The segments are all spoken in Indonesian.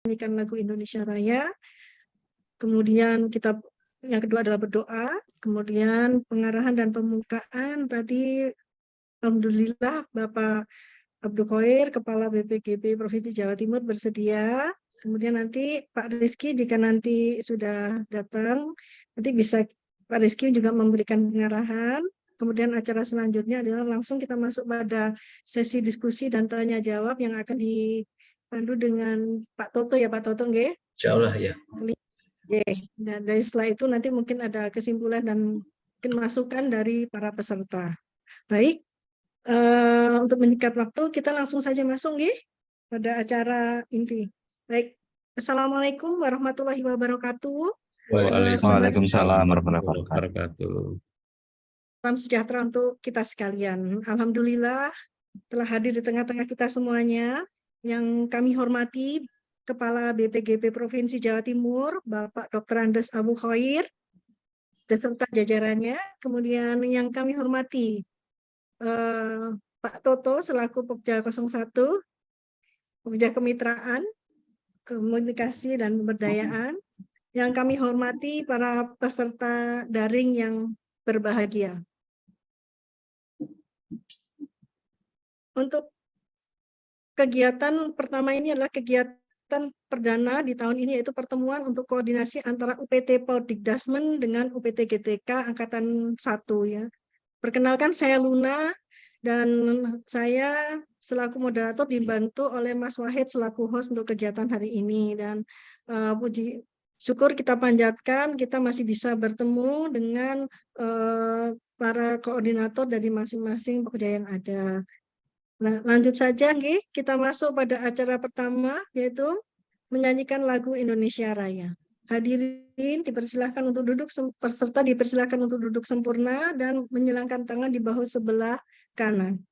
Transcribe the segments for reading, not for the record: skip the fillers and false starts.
menyanyikan lagu Indonesia Raya. Kemudian yang kedua adalah berdoa. Kemudian pengarahan dan pembukaan tadi alhamdulillah Bapak Abdul Khoir, Kepala BPGB Provinsi Jawa Timur bersedia. Kemudian nanti Pak Rizky jika nanti sudah datang, nanti bisa Pak Rizky juga memberikan pengarahan. Kemudian acara selanjutnya adalah langsung kita masuk pada sesi diskusi dan tanya jawab yang akan dipandu dengan Pak Toto ya, Pak Toto, nggih? Insya Allah ya. Dan dari setelah itu nanti mungkin ada kesimpulan dan mungkin masukan dari para peserta. Baik, untuk menyingkat waktu kita langsung saja masuk nggih pada acara inti. Baik, Assalamualaikum warahmatullahi wabarakatuh. Waalaikumsalam warahmatullahi wabarakatuh. Salam sejahtera untuk kita sekalian. Alhamdulillah telah hadir di tengah-tengah kita semuanya. Yang kami hormati Kepala BPGB Provinsi Jawa Timur, Bapak Dr. Andes Abu Khoir, beserta jajarannya. Kemudian yang kami hormati Pak Toto selaku Pokja 01, Pokja Kemitraan, Komunikasi dan Pemberdayaan. Yang kami hormati para peserta daring yang berbahagia. Untuk kegiatan pertama ini adalah kegiatan perdana di tahun ini, yaitu pertemuan untuk koordinasi antara UPT Prodikdasmen dengan UPT GTK Angkatan 1 ya. Perkenalkan, saya Luna dan saya selaku moderator dibantu oleh Mas Wahid selaku host untuk kegiatan hari ini. Dan puji syukur kita panjatkan kita masih bisa bertemu dengan para koordinator dari masing-masing pekerja yang ada. Nah, lanjut saja, nggih. Kita masuk pada acara pertama, yaitu menyanyikan lagu Indonesia Raya. Hadirin dipersilahkan untuk duduk, peserta dipersilahkan untuk duduk sempurna dan menyilangkan tangan di bahu sebelah kanan.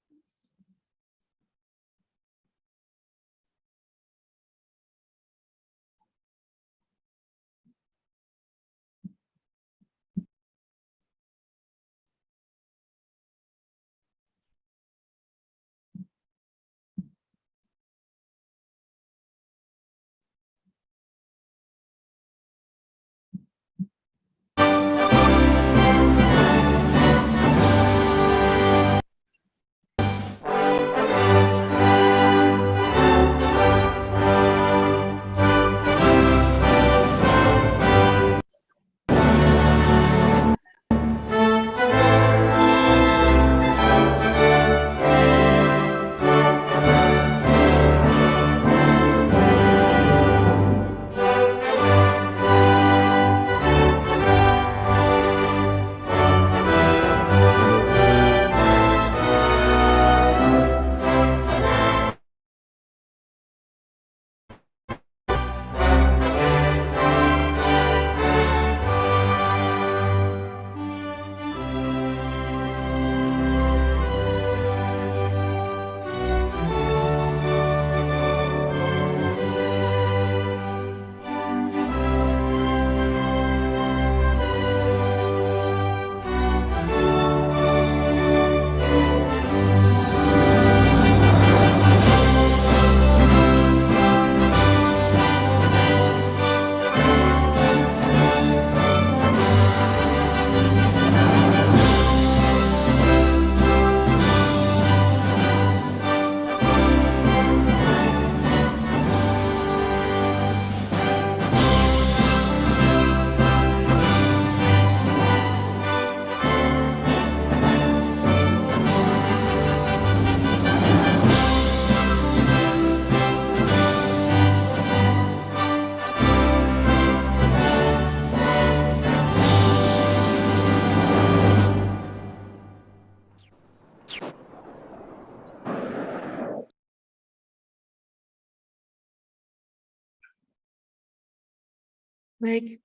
Baik,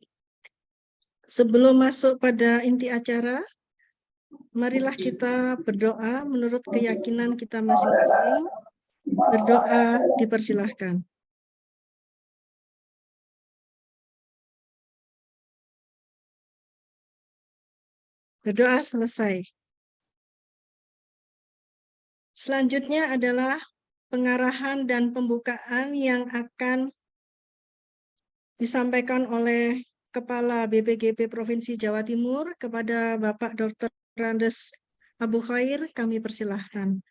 sebelum masuk pada inti acara, marilah kita berdoa menurut keyakinan kita masing-masing. Berdoa dipersilahkan. Berdoa selesai. Selanjutnya adalah pengarahan dan pembukaan yang akan disampaikan oleh Kepala BPGP Provinsi Jawa Timur kepada Bapak Dr. Randes Abu Khair, kami persilahkan.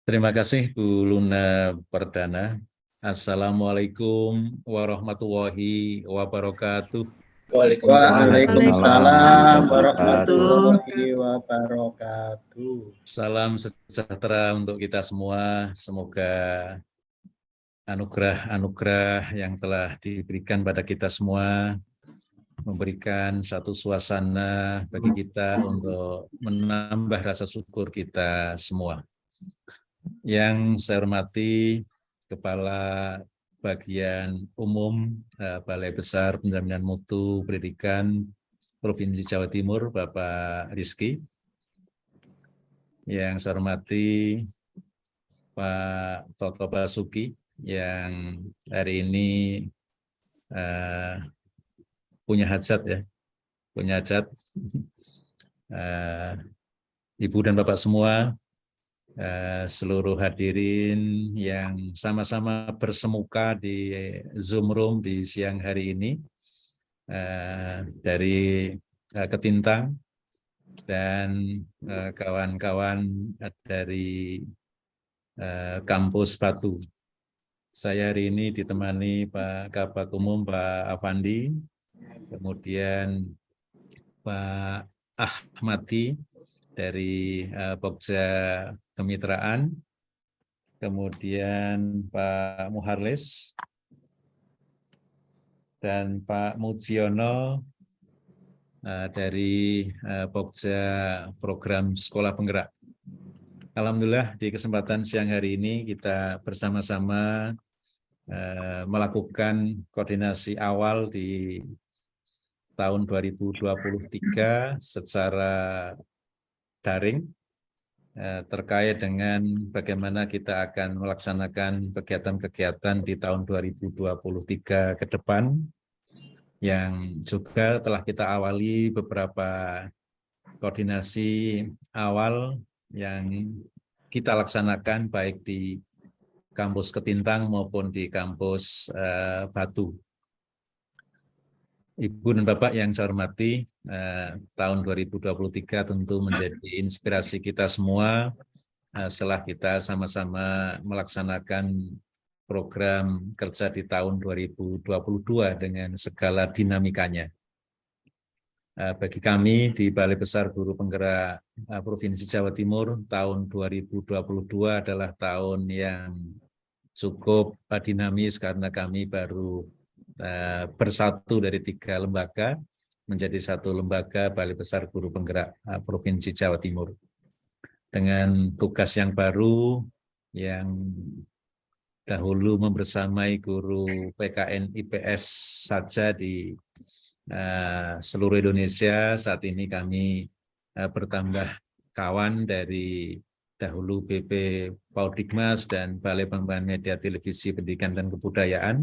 Terima kasih Bu Luna Perdana. Assalamualaikum warahmatullahi wabarakatuh. Waalaikumsalam warahmatullahi wabarakatuh. Salam sejahtera untuk kita semua. Semoga anugerah-anugerah yang telah diberikan pada kita semua memberikan satu suasana bagi kita untuk menambah rasa syukur kita semua. Yang saya hormati Kepala Bagian Umum Balai Besar Penjaminan Mutu Pendidikan Provinsi Jawa Timur, Bapak Rizky. Yang saya hormati Pak Toto Basuki yang hari ini punya hajat ya, punya hajat. Ibu dan Bapak semua, seluruh hadirin yang sama-sama bersemuka di Zoom Room di siang hari ini dari Ketintang dan kawan-kawan dari kampus Batu. Saya hari ini ditemani Pak Kabag Umum Pak Afandi, kemudian Pak Ahmadi dari Pokja Kemitraan, kemudian Pak Muharlis, dan Pak Mujiono dari Pokja Program Sekolah Penggerak. Alhamdulillah di kesempatan siang hari ini kita bersama-sama melakukan koordinasi awal di tahun 2023 secara daring terkait dengan bagaimana kita akan melaksanakan kegiatan-kegiatan di tahun 2023 ke depan, yang juga telah kita awali beberapa koordinasi awal yang kita laksanakan baik di kampus Ketintang maupun di kampus Batu. Ibu dan Bapak yang saya hormati, tahun 2023 tentu menjadi inspirasi kita semua setelah kita sama-sama melaksanakan program kerja di tahun 2022 dengan segala dinamikanya. Bagi kami di Balai Besar Guru Penggerak Provinsi Jawa Timur, tahun 2022 adalah tahun yang cukup dinamis karena kami baru bersatu dari 3 lembaga menjadi satu lembaga Balai Besar Guru Penggerak Provinsi Jawa Timur. Dengan tugas yang baru yang dahulu membersamai guru PKN IPS saja di seluruh Indonesia, saat ini kami bertambah kawan dari dahulu BP Paudikmas dan Balai Pengembangan Media Televisi Pendidikan dan Kebudayaan.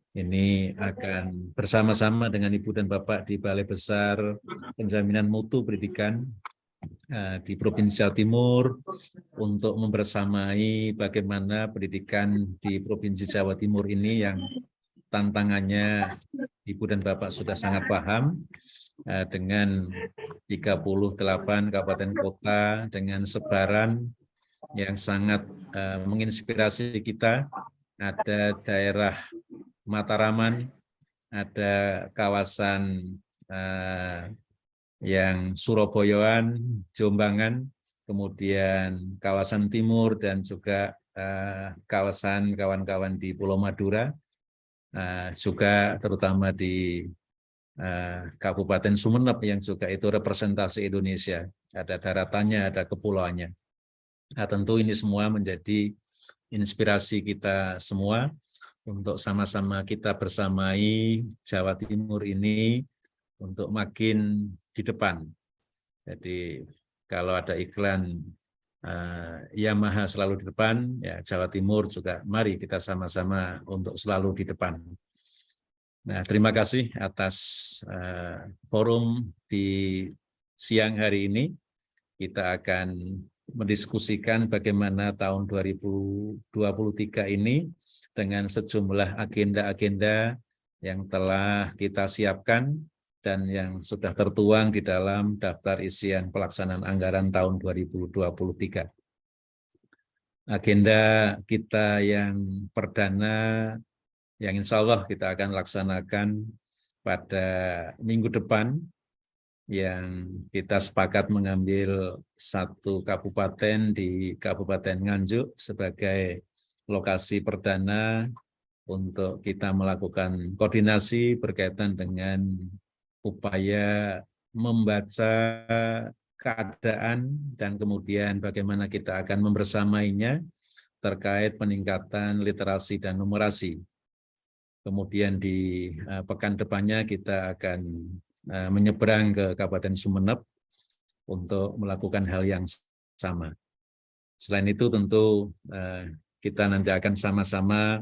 Ini akan bersama-sama dengan Ibu dan Bapak di Balai Besar Penjaminan Mutu Pendidikan di Provinsi Jawa Timur untuk membersamai bagaimana pendidikan di Provinsi Jawa Timur ini yang tantangannya Ibu dan Bapak sudah sangat paham, dengan 38 kabupaten kota dengan sebaran yang sangat menginspirasi kita. Ada daerah Mataraman, ada kawasan yang Surabayaan, Jombangan, kemudian kawasan timur dan juga kawasan kawan-kawan di Pulau Madura, juga terutama di Kabupaten Sumeneb yang juga itu representasi Indonesia, ada daratannya, ada kepulauannya. Nah, tentu ini semua menjadi inspirasi kita semua untuk sama-sama kita bersamai Jawa Timur ini untuk makin di depan. Jadi kalau ada iklan Yamaha selalu di depan, ya Jawa Timur juga mari kita sama-sama untuk selalu di depan. Nah, terima kasih atas forum di siang hari ini. Kita akan mendiskusikan bagaimana tahun 2023 ini dengan sejumlah agenda-agenda yang telah kita siapkan dan yang sudah tertuang di dalam daftar isian pelaksanaan anggaran tahun 2023. Agenda kita yang perdana, yang insya Allah kita akan laksanakan pada minggu depan, yang kita sepakat mengambil satu kabupaten di Kabupaten Nganjuk sebagai lokasi perdana untuk kita melakukan koordinasi berkaitan dengan upaya membaca keadaan dan kemudian bagaimana kita akan membersamainya terkait peningkatan literasi dan numerasi. Kemudian di pekan depannya kita akan menyeberang ke Kabupaten Sumeneb untuk melakukan hal yang sama. Selain itu tentu kita nanti akan sama-sama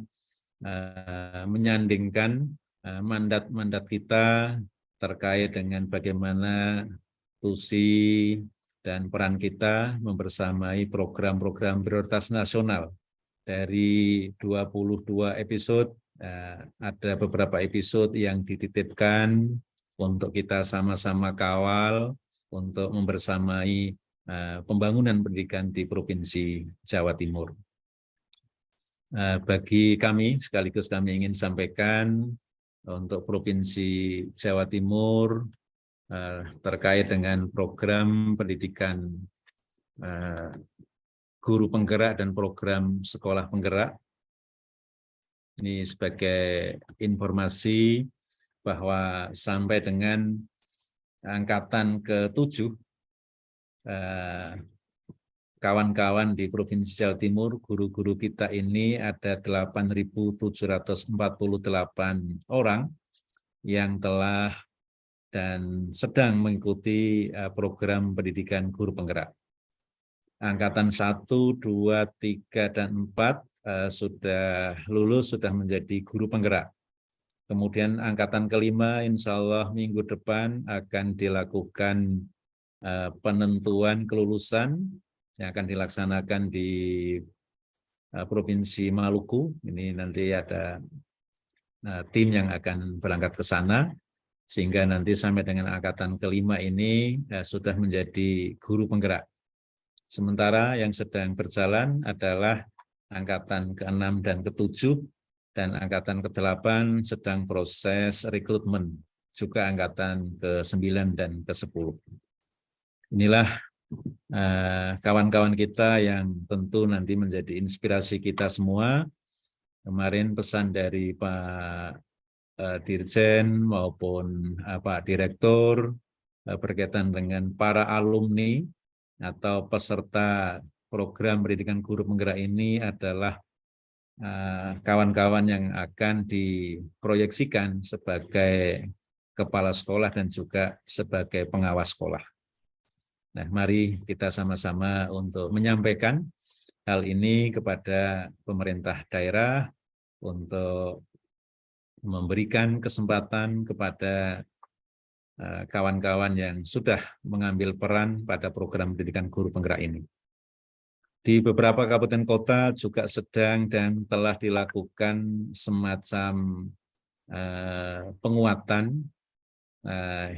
menyandingkan mandat-mandat kita terkait dengan bagaimana tusi dan peran kita membersamai program-program prioritas nasional. Dari 22 episode, ada beberapa episode yang dititipkan untuk kita sama-sama kawal untuk membersamai pembangunan pendidikan di Provinsi Jawa Timur. Bagi kami, sekaligus kami ingin sampaikan untuk Provinsi Jawa Timur terkait dengan program pendidikan guru penggerak dan program sekolah penggerak. Ini sebagai informasi bahwa sampai dengan angkatan ke-7, kawan-kawan di Provinsi Jawa Timur, guru-guru kita ini ada 8.748 orang yang telah dan sedang mengikuti program pendidikan guru penggerak. Angkatan 1, 2, 3, dan 4 sudah lulus, sudah menjadi guru penggerak. Kemudian angkatan ke-5 insya Allah minggu depan akan dilakukan penentuan kelulusan yang akan dilaksanakan di Provinsi Maluku. Ini nanti ada tim yang akan berangkat ke sana, sehingga nanti sampai dengan angkatan ke-5 ini sudah menjadi guru penggerak. Sementara yang sedang berjalan adalah angkatan ke-6 dan ke-7, dan angkatan ke-8 sedang proses rekrutmen, juga angkatan ke-9 dan ke-10. Inilah kawan-kawan kita yang tentu nanti menjadi inspirasi kita semua. Kemarin pesan dari Pak Dirjen maupun Pak Direktur berkaitan dengan para alumni atau peserta program pendidikan guru penggerak ini adalah kawan-kawan yang akan diproyeksikan sebagai kepala sekolah dan juga sebagai pengawas sekolah. Nah, mari kita sama-sama untuk menyampaikan hal ini kepada pemerintah daerah untuk memberikan kesempatan kepada kawan-kawan yang sudah mengambil peran pada program pendidikan guru penggerak ini. Di beberapa kabupaten kota juga sedang dan telah dilakukan semacam penguatan.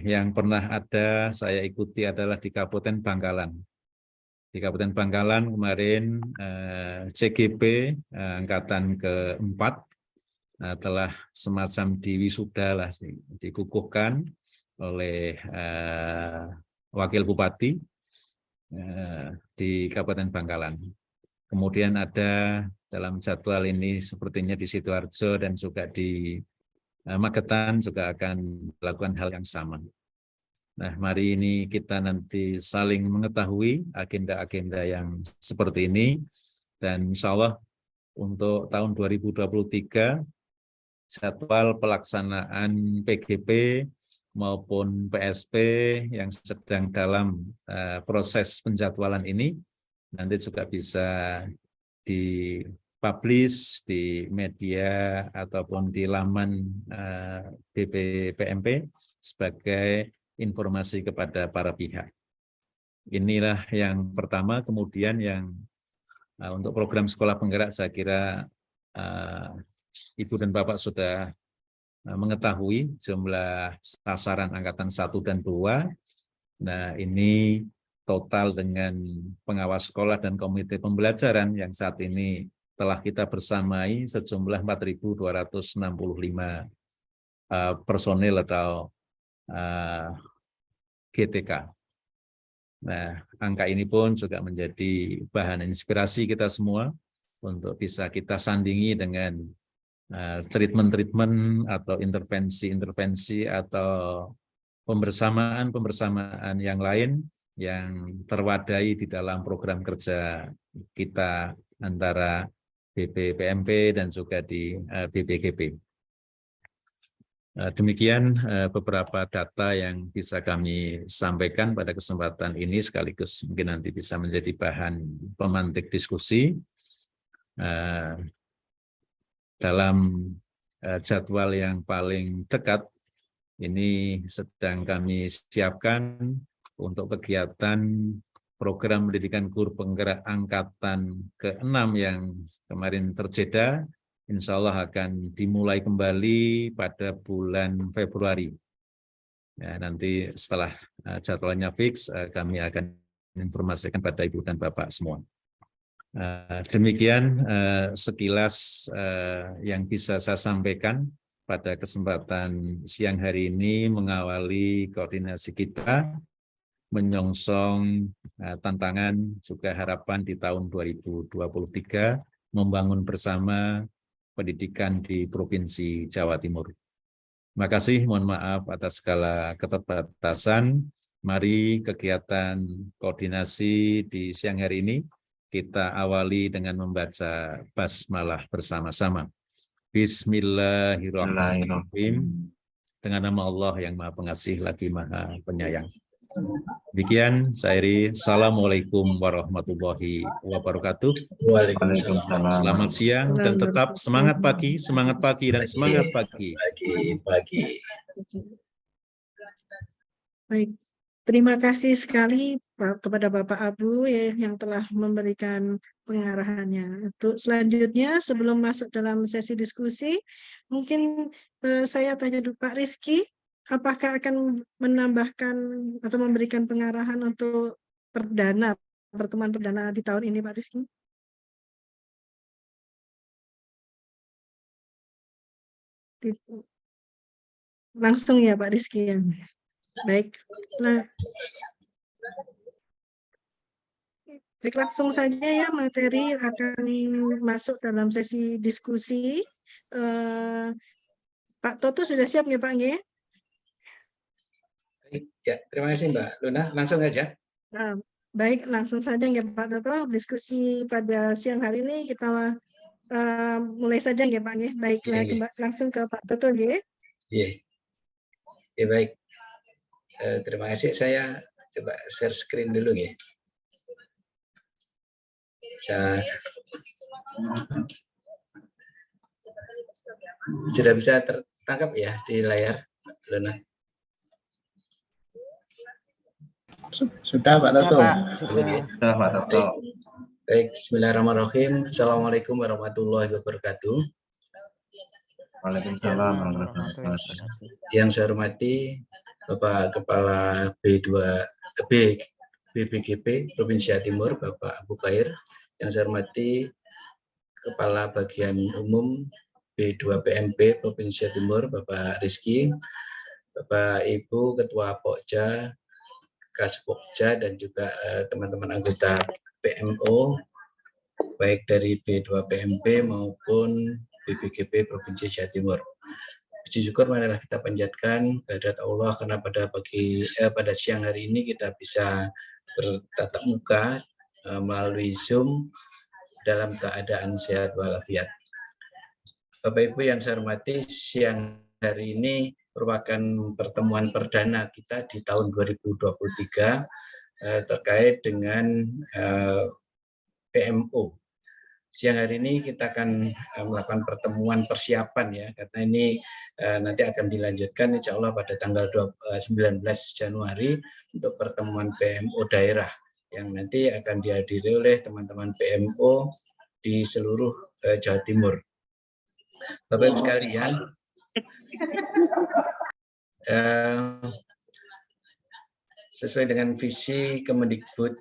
Yang pernah ada saya ikuti adalah di Kabupaten Bangkalan. Di Kabupaten Bangkalan kemarin CGP angkatan ke-4 telah semacam diwisuda lah, dikukuhkan oleh Wakil Bupati di Kabupaten Bangkalan. Kemudian ada dalam jadwal ini sepertinya di Sidoarjo dan juga di Magetan juga akan melakukan hal yang sama. Nah, mari ini kita nanti saling mengetahui agenda-agenda yang seperti ini, dan insya Allah untuk tahun 2023 jadwal pelaksanaan PGP maupun PSP yang sedang dalam proses penjadwalan ini nanti juga bisa dipublish di media ataupun di laman BPPMP sebagai informasi kepada para pihak. Inilah yang pertama. Kemudian yang untuk program sekolah penggerak saya kira Ibu dan Bapak sudah mengetahui jumlah sasaran angkatan 1 dan 2. Nah, ini total dengan pengawas sekolah dan komite pembelajaran yang saat ini telah kita bersamai sejumlah 4.265 personil atau GTK. Nah, angka ini pun juga menjadi bahan inspirasi kita semua untuk bisa kita sandingi dengan treatment-treatment atau intervensi-intervensi atau pembersamaan yang lain yang terwadai di dalam program kerja kita antara BPPMP dan juga di BPGP. Demikian beberapa data yang bisa kami sampaikan pada kesempatan ini, sekaligus mungkin nanti bisa menjadi bahan pemantik diskusi. Dalam jadwal yang paling dekat, ini sedang kami siapkan untuk kegiatan program pendidikan guru penggerak angkatan ke-6 yang kemarin terjeda. Insya Allah akan dimulai kembali pada bulan Februari. Ya, nanti setelah jadwalnya fix, kami akan informasikan pada Ibu dan Bapak semua. Demikian sekilas yang bisa saya sampaikan pada kesempatan siang hari ini mengawali koordinasi kita menyongsong tantangan juga harapan di tahun 2023 membangun bersama pendidikan di Provinsi Jawa Timur. Terima kasih, mohon maaf atas segala keterbatasan. Mari kegiatan koordinasi di siang hari ini kita awali dengan membaca basmalah bersama-sama. Bismillahirrahmanirrahim. Dengan nama Allah yang Maha Pengasih lagi Maha Penyayang. Demikian, Sairi. Assalamualaikum warahmatullahi wabarakatuh. Waalaikumsalam. Selamat siang dan tetap semangat pagi dan semangat pagi. Pagi. Baik, terima kasih sekali kepada Bapak Abu ya, yang telah memberikan pengarahannya. Untuk selanjutnya, sebelum masuk dalam sesi diskusi, mungkin saya tanya dulu Pak Rizky, apakah akan menambahkan atau memberikan pengarahan untuk pertemuan perdana di tahun ini, Pak Rizky? Langsung ya Pak Rizky. Baik. Baik, langsung saja ya, materi akan masuk dalam sesi diskusi. Pak Toto sudah siap ya Pak? Ya, terima kasih Mbak Luna. Langsung aja. Baik, langsung saja ya Pak Toto. Diskusi pada siang hari ini kita mulai saja ya Pak. Baiklah, langsung ke Pak Toto ya. Iya. Ya, baik. Terima kasih. Saya coba share screen dulu ya. Sudah bisa tertangkap ya di layar, Luna? Sudah Pak Toto. Sudah Pak Toto. Baik, bismillahirrahmanirrahim. Assalamualaikum warahmatullahi wabarakatuh. Waalaikumsalam warahmatullahi wabarakatuh. Yang saya hormati Bapak Kepala BPGP Provinsi Jawa Timur, Bapak Abu Khair. Yang saya hormati Kepala Bagian Umum B2PMP Provinsi Jawa Timur, Bapak Rizky, Bapak Ibu Ketua Pokja, Kaspokja, dan juga teman-teman anggota PMO, baik dari B2PMP maupun BPGP Provinsi Jawa Timur. Puji syukur marilah kita panjatkan kehadirat Allah karena pada siang hari ini kita bisa bertatap muka melalui Zoom dalam keadaan sehat walafiat. Bapak Ibu yang saya hormati, siang hari ini merupakan pertemuan perdana kita di tahun 2023 terkait dengan PMO. Siang hari ini kita akan melakukan pertemuan persiapan ya, karena ini nanti akan dilanjutkan insya Allah pada tanggal 19 Januari untuk pertemuan PMO daerah yang nanti akan dihadiri oleh teman-teman PMO di seluruh Jawa Timur. Bapak Ibu sekalian, sesuai dengan visi Kemendikbud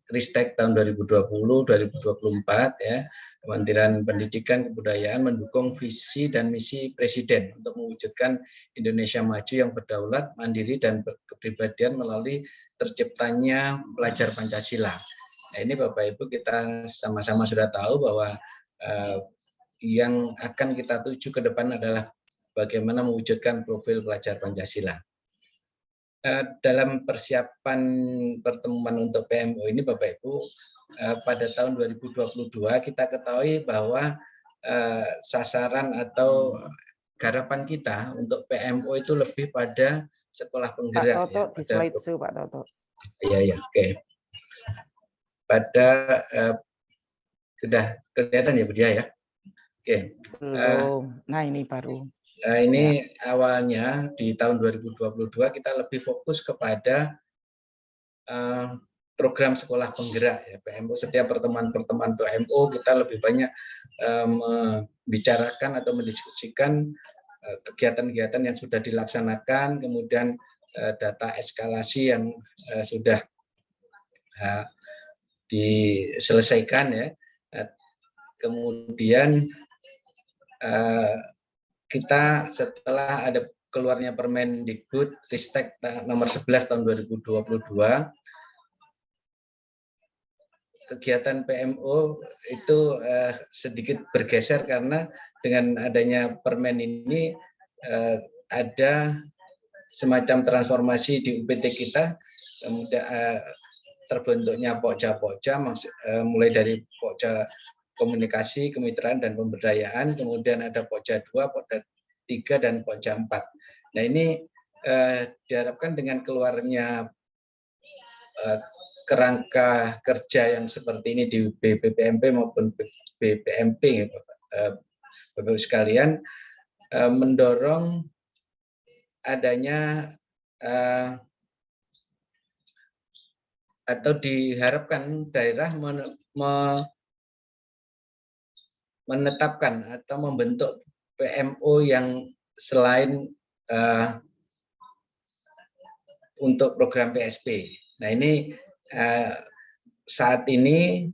Ristek tahun 2020-2024 ya, Kementerian Pendidikan Kebudayaan mendukung visi dan misi Presiden untuk mewujudkan Indonesia maju yang berdaulat, mandiri dan berkepribadian melalui terciptanya pelajar Pancasila. Nah, ini Bapak Ibu kita sama-sama sudah tahu bahwa yang akan kita tuju ke depan adalah bagaimana mewujudkan profil pelajar Pancasila. Dalam persiapan pertemuan untuk PMO ini Bapak Ibu, pada tahun 2022 kita ketahui bahwa sasaran atau garapan kita untuk PMO itu lebih pada sekolah penggerak. Pak Toto, di slide show Pak Toto. Iya, oke. Pada sudah kelihatan ya Bu Dia ya? Oke. Belum. Nah, ini baru. Ini awalnya di tahun 2022 kita lebih fokus kepada program sekolah penggerak ya PMO. Setiap pertemuan-pertemuan PMO kita lebih banyak membicarakan atau mendiskusikan kegiatan-kegiatan yang sudah dilaksanakan, kemudian data eskalasi yang sudah diselesaikan ya. Kemudian kita setelah ada keluarnya Permendikbud Ristek nomor 11 tahun 2022, kegiatan PMO itu sedikit bergeser karena dengan adanya Permen ini ada semacam transformasi di UPT kita, kemudian terbentuknya Pokja-Pokja, mulai dari Pokja Komunikasi, Kemitraan, dan Pemberdayaan, kemudian ada Pokja 2, Pokja 3, dan Pokja 4. Nah ini diharapkan dengan keluarnya kerangka kerja yang seperti ini di BPMP maupun BPMP, Bapak-Ibu sekalian, mendorong adanya atau diharapkan daerah menetapkan atau membentuk PMO yang selain untuk program PSP. Nah ini saat ini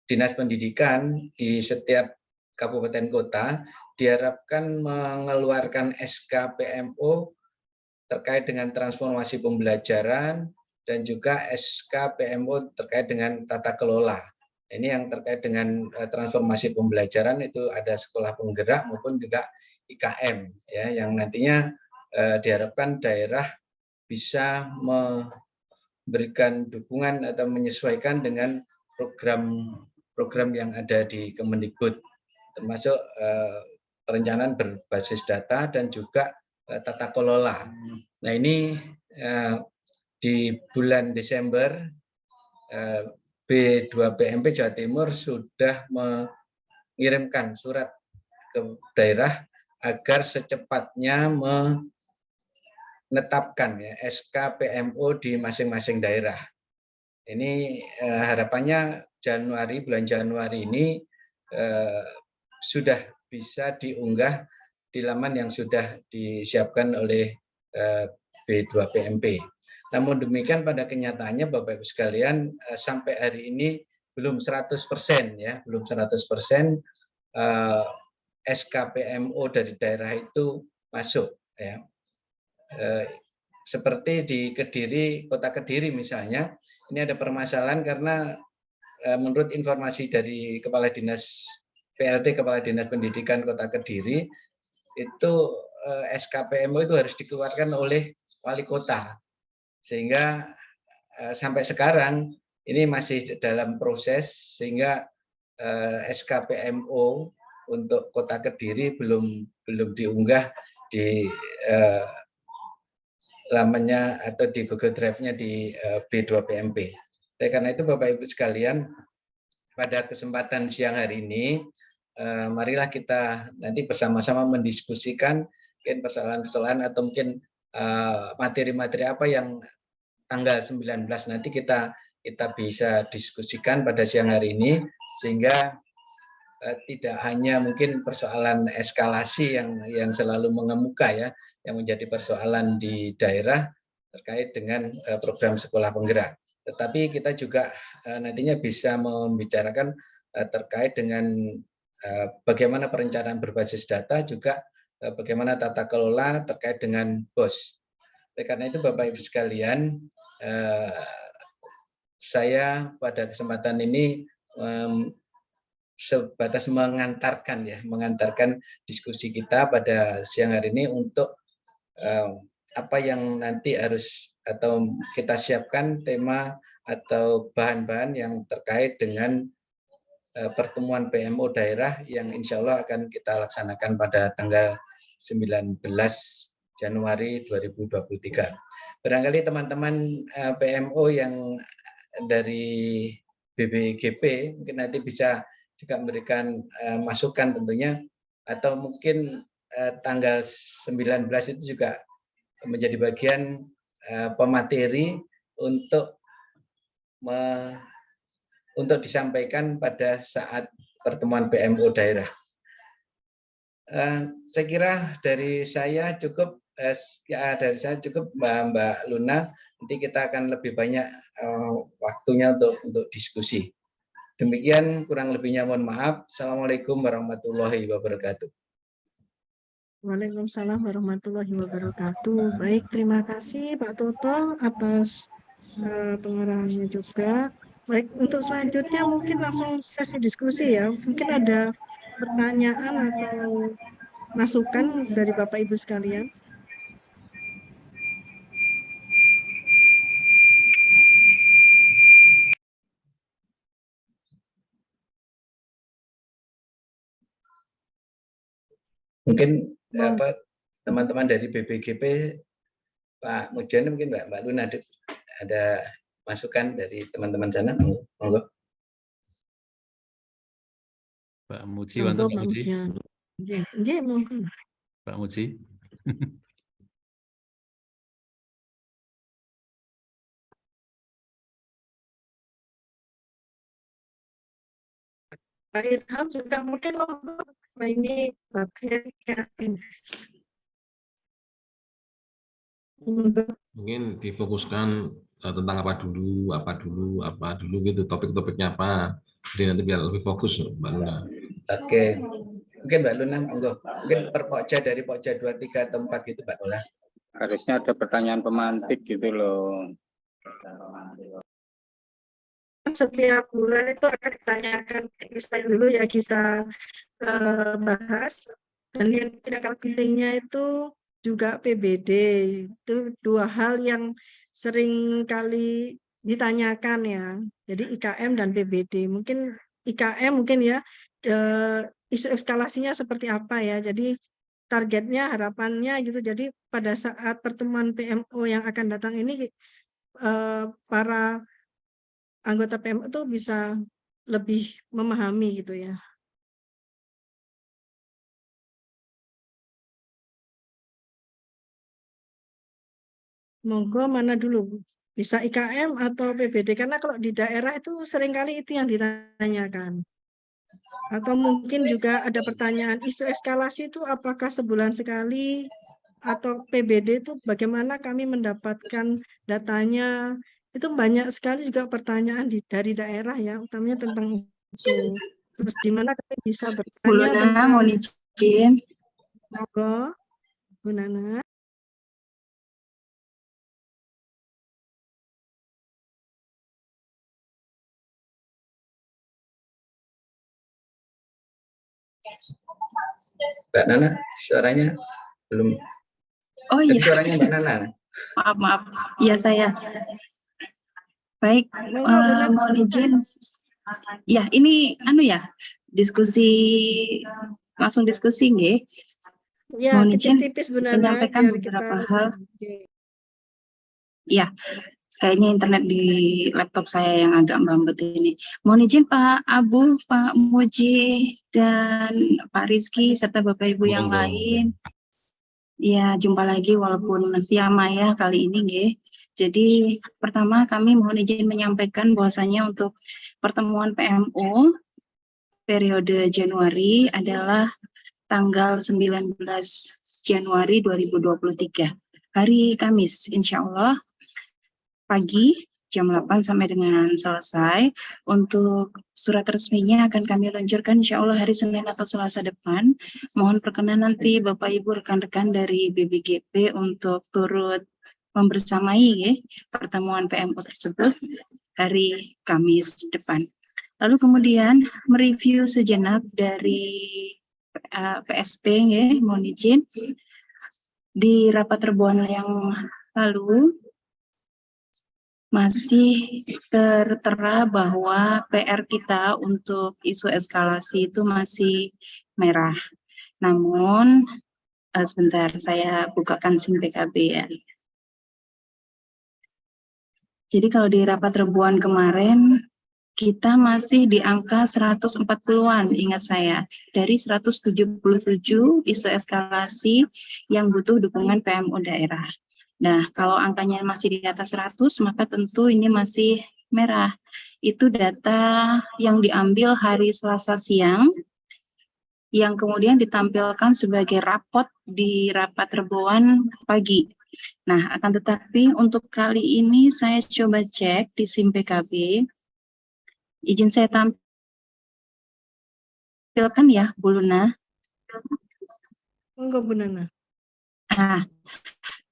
Dinas Pendidikan di setiap kabupaten kota diharapkan mengeluarkan SK PMO terkait dengan transformasi pembelajaran dan juga SK PMO terkait dengan tata kelola. Ini yang terkait dengan transformasi pembelajaran itu ada sekolah penggerak maupun juga IKM ya, yang nantinya diharapkan daerah bisa memberikan dukungan atau menyesuaikan dengan program yang ada di Kemendikbud, termasuk perencanaan berbasis data dan juga tata kelola. Nah ini di bulan Desember B2PMP Jawa Timur sudah mengirimkan surat ke daerah agar secepatnya menetapkan ya, SK PMO di masing-masing daerah. Ini harapannya bulan Januari ini sudah bisa diunggah di laman yang sudah disiapkan oleh B2PMP. Namun demikian pada kenyataannya Bapak Ibu sekalian sampai hari ini belum 100% ya, belum 100% SK PMO dari daerah itu masuk ya. Seperti di Kediri, Kota Kediri misalnya, ini ada permasalahan karena menurut informasi dari Kepala Dinas PLT Kepala Dinas Pendidikan Kota Kediri itu SK PMO itu harus dikeluarkan oleh wali kota. Sehingga sampai sekarang ini masih dalam proses sehingga SK PMO untuk Kota Kediri belum diunggah di lamannya atau di Google Drive-nya di B2PMP. Oleh karena itu Bapak Ibu sekalian, pada kesempatan siang hari ini marilah kita nanti bersama-sama mendiskusikan mungkin persoalan-persoalan atau mungkin materi-materi apa yang tanggal 19 nanti kita bisa diskusikan pada siang hari ini, sehingga tidak hanya mungkin persoalan eskalasi yang selalu mengemuka ya, yang menjadi persoalan di daerah terkait dengan program sekolah penggerak. Tetapi kita juga nantinya bisa membicarakan terkait dengan bagaimana perencanaan berbasis data, juga bagaimana tata kelola terkait dengan BOS. Oleh karena itu Bapak Ibu sekalian, saya pada kesempatan ini sebatas mengantarkan diskusi kita pada siang hari ini untuk apa yang nanti harus atau kita siapkan tema atau bahan-bahan yang terkait dengan pertemuan PMO daerah yang insya Allah akan kita laksanakan pada tanggal 19 Januari 2023. Barangkali teman-teman PMO yang dari BBGP mungkin nanti bisa juga memberikan masukan tentunya, atau mungkin tanggal 19 itu juga menjadi bagian pemateri untuk disampaikan pada saat pertemuan PMO daerah. Saya kira dari saya cukup, Mbak Luna. Nanti kita akan lebih banyak waktunya untuk diskusi. Demikian, kurang lebihnya mohon maaf. Assalamualaikum warahmatullahi wabarakatuh. Waalaikumsalam warahmatullahi wabarakatuh. Baik, terima kasih Pak Toto atas pengarahannya juga. Baik, untuk selanjutnya mungkin langsung sesi diskusi ya. Mungkin ada pertanyaan atau masukan dari Bapak Ibu sekalian. Mungkin teman-teman dari BBGP, Pak Mujian, mungkin Mbak Luna ada masukan dari teman-teman sana, monggo. Pak Muji, Pak Muji. Monggo. Pak Muji. Pak Ilham juga mungkin ini mungkin difokuskan tentang apa dulu gitu, topik-topiknya apa, jadi nanti biar lebih fokus Mbak Luna. Oke, mungkin Mbak Luna monggo, mungkin per Pokja dari Pokja 2, 3 atau 4 gitu Mbak Luna. Harusnya ada pertanyaan pemantik gitu loh. Setiap bulan itu akan ditanyakan misalnya dulu ya kita bahas, dan yang tidak kalah pentingnya itu juga PBD. Itu dua hal yang sering kali ditanyakan ya. Jadi IKM dan PBD. Mungkin IKM mungkin ya isu eskalasinya seperti apa ya. Jadi targetnya, harapannya gitu. Jadi pada saat pertemuan PMO yang akan datang ini para anggota PMO itu bisa lebih memahami gitu ya. Monggo, mana dulu? Bisa IKM atau PBD? Karena kalau di daerah itu seringkali itu yang ditanyakan. Atau mungkin juga ada pertanyaan, isu eskalasi itu apakah sebulan sekali? Atau PBD itu bagaimana kami mendapatkan datanya? Itu banyak sekali juga pertanyaan dari daerah ya, utamanya tentang itu. Terus di mana kami bisa bertanya tentang... Mohon izin. Monggo, Bu Nana. Mbak Nana, suaranya belum. Oh iya. Suaranya Mbak Nana. Maaf. Iya saya. Baik, mohon izin. Ya, ini langsung diskusi nggih. Ya, mohon izin tipis Bu Nana, menyampaikan beberapa hal. Ya, kayaknya internet di laptop saya yang agak melambat ini. Mohon izin Pak Abu, Pak Muji, dan Pak Rizky, serta Bapak Ibu yang lain. Ya, jumpa lagi walaupun via maya kali ini, nggih. Jadi, pertama kami mohon izin menyampaikan bahwasanya untuk pertemuan PMO periode Januari adalah tanggal 19 Januari 2023, hari Kamis, insya Allah pagi jam 8 sampai dengan selesai. Untuk surat resminya akan kami luncurkan insya Allah hari Senin atau Selasa depan. Mohon perkenan nanti Bapak Ibu rekan-rekan dari BBGP untuk turut membersamai ya, pertemuan PMO tersebut hari Kamis depan. Lalu kemudian mereview sejenak dari PSP ya, mohon izin. Di rapat terbuan yang lalu masih tertera bahwa PR kita untuk isu eskalasi itu masih merah. Namun, sebentar saya bukakan SIM PKB ya. Jadi kalau di rapat terbuan kemarin, kita masih di angka 140-an, ingat saya. Dari 177 isu eskalasi yang butuh dukungan PMO daerah. Nah, kalau angkanya masih di atas 100, maka tentu ini masih merah. Itu data yang diambil hari Selasa siang, yang kemudian ditampilkan sebagai rapot di rapat terbuan pagi. Nah, akan tetapi untuk kali ini saya coba cek di SIM PKB. Izin saya tampilkan ya, Bu Luna. Monggo Bu Nana.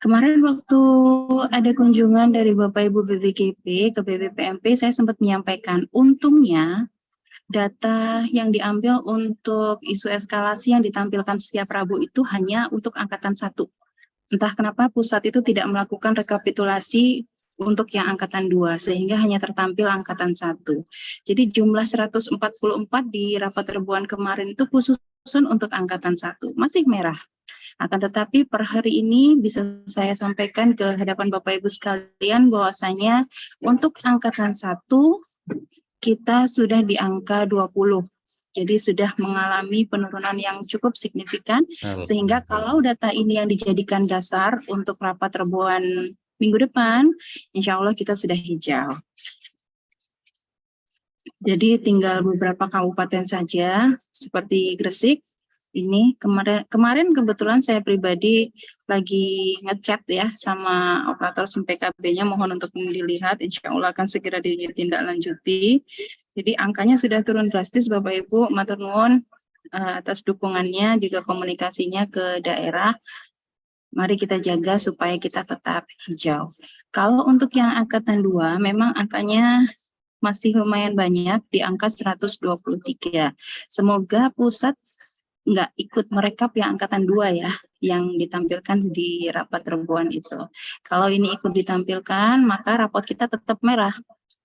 Kemarin waktu ada kunjungan dari Bapak Ibu BBGP ke BBPMP, saya sempat menyampaikan, untungnya data yang diambil untuk isu eskalasi yang ditampilkan setiap Rabu itu hanya untuk angkatan 1. Entah kenapa pusat itu tidak melakukan rekapitulasi untuk yang angkatan 2, sehingga hanya tertampil angkatan 1. Jadi jumlah 144 di rapat terbuan kemarin itu khusus untuk angkatan 1, masih merah. Akan tetapi per hari ini bisa saya sampaikan ke hadapan Bapak Ibu sekalian bahwasanya untuk angkatan 1 kita sudah di angka 20. Jadi sudah mengalami penurunan yang cukup signifikan, sehingga kalau data ini yang dijadikan dasar untuk rapat terbuan minggu depan, insya Allah kita sudah hijau. Jadi tinggal beberapa kabupaten saja, seperti Gresik. Ini kemarin kebetulan saya pribadi lagi ngechat ya sama operator SIM PKB-nya, mohon untuk dilihat, insya Allah akan segera ditindaklanjuti. Jadi angkanya sudah turun drastis Bapak Ibu, matur nuwun atas dukungannya, juga komunikasinya ke daerah. Mari kita jaga supaya kita tetap hijau. Kalau untuk yang angkatan 2 memang angkanya masih lumayan banyak di angka 123. Semoga pusat nggak ikut merekap yang angkatan 2 ya, yang ditampilkan di rapat terbuan itu. Kalau ini ikut ditampilkan, maka rapot kita tetap merah.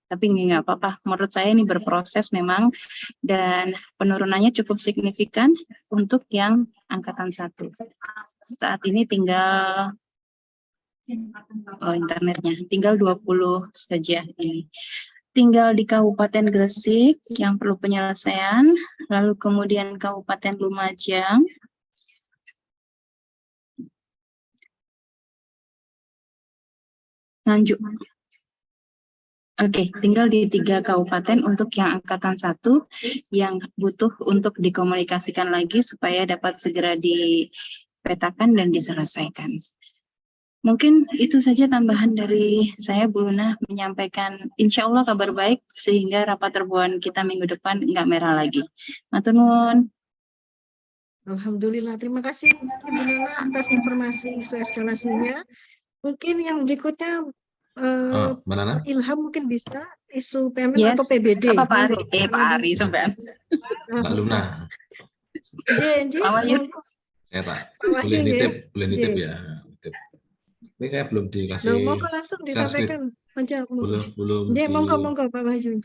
Tapi nggak apa-apa, menurut saya ini berproses memang, dan penurunannya cukup signifikan untuk yang angkatan 1. Saat ini tinggal, internetnya, tinggal 20 saja ini. Tinggal di Kabupaten Gresik yang perlu penyelesaian, lalu kemudian Kabupaten Lumajang, Nganjuk. Oke, tinggal di 3 kabupaten untuk yang angkatan 1 yang butuh untuk dikomunikasikan lagi supaya dapat segera dipetakan dan diselesaikan. Mungkin itu saja tambahan dari saya, Bu Luna, menyampaikan insya Allah kabar baik sehingga rapat terbuan kita minggu depan nggak merah lagi. Matur nuwun. Alhamdulillah, terima kasih Bu Nana atas informasi isu eskalasinya. Mungkin yang berikutnya Mbak Ilham mungkin bisa isu PMM Yes. atau PBD. Apa Pak Ari? Monggo. Pak Ari sampean. Mbak Luna. Pak Wahyu. Saya tak Pak Wahyu, boleh nitip ya. Nitip. Ini saya belum dikasih. Loh, monggo langsung disampaikan. Belum. Monggo Pak Wahyu.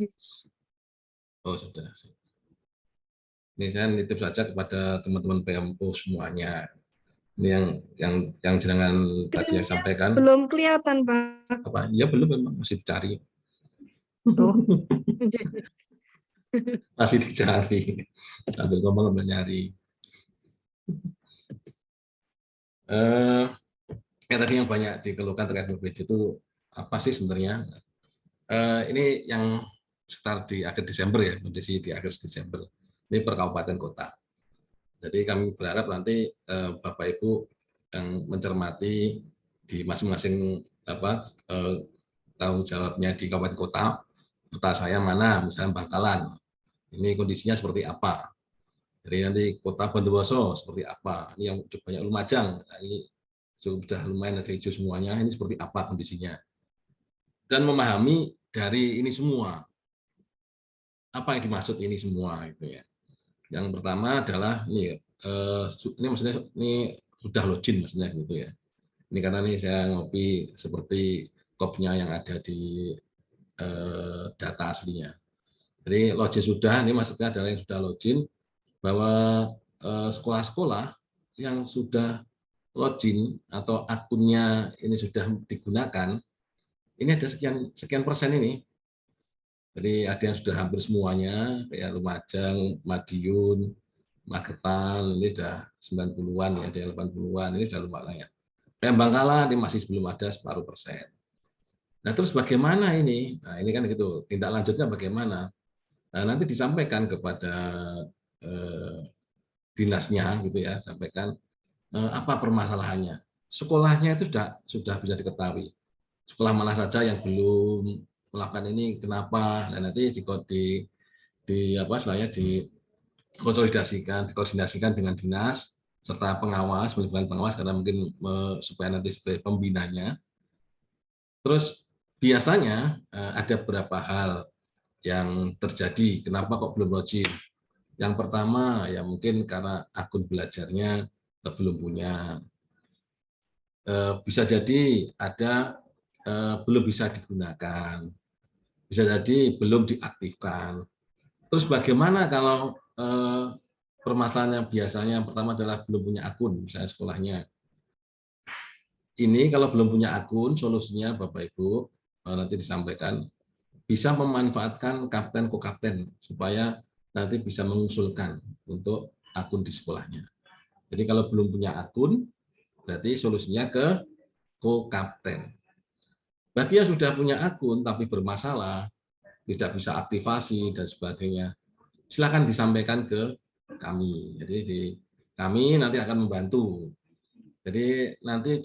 Oh, sudah. Ini saya nitip saja kepada teman-teman PMO semuanya. Ini yang jenengan tadi yang sampaikan. Belum kelihatan, Pak. Apa? Ya belum, memang masih dicari. Oh. Masih dicari. Sambil ngomong nyari. Tadi yang banyak dikeluhkan terkait PBD itu apa sih sebenarnya? Ini yang sekitar di akhir Desember ya, kondisi di akhir Desember. Ini per kabupaten kota. Jadi kami berharap nanti Bapak Ibu yang mencermati di masing-masing tanggung jawabnya di kabupaten kota saya mana, misalnya Bangkalan, ini kondisinya seperti apa. Jadi nanti kota Bondowoso seperti apa, ini yang banyak Lumajang, ini sudah lumayan ada hijau semuanya, ini seperti apa kondisinya. Dan memahami dari ini semua, apa yang dimaksud ini semua gitu ya. Yang pertama adalah ini maksudnya ini sudah login maksudnya gitu ya. Ini karena ini saya ngopi seperti kopnya yang ada di data aslinya. Jadi login sudah, ini maksudnya adalah yang sudah login bahwa sekolah-sekolah yang sudah login atau akunnya ini sudah digunakan, ini ada sekian persen ini. Jadi ada yang sudah hampir semuanya, kayak Lumajang, Madiun, Magetan, ini sudah 90-an, ya, ada yang 80-an, ini sudah lumayan ya. Kayak Bangkalan, ini masih belum ada separuh persen. Nah terus bagaimana ini? Nah ini kan gitu, tindak lanjutnya bagaimana? Nah, nanti disampaikan kepada dinasnya gitu ya, sampaikan apa permasalahannya. Sekolahnya itu sudah bisa diketahui. Sekolah mana saja yang belum melakukan ini kenapa? Dan nanti dikoordinasikan dengan dinas serta pengawas, melibatkan pengawas karena mungkin supaya nanti sebagai pembinanya. Terus biasanya ada beberapa hal yang terjadi, kenapa kok belum login? Yang pertama ya mungkin karena akun belajarnya belum punya. Bisa jadi ada belum bisa digunakan, bisa jadi belum diaktifkan. Terus bagaimana kalau permasalahan yang biasanya yang pertama adalah belum punya akun, misalnya sekolahnya. Ini kalau belum punya akun, solusinya Bapak Ibu nanti disampaikan bisa memanfaatkan kapten ko-kapten supaya nanti bisa mengusulkan untuk akun di sekolahnya. Jadi kalau belum punya akun, berarti solusinya ke ko-kapten. Bagi yang sudah punya akun tapi bermasalah, tidak bisa aktivasi dan sebagainya, silakan disampaikan ke kami. Jadi kami nanti akan membantu. Jadi nanti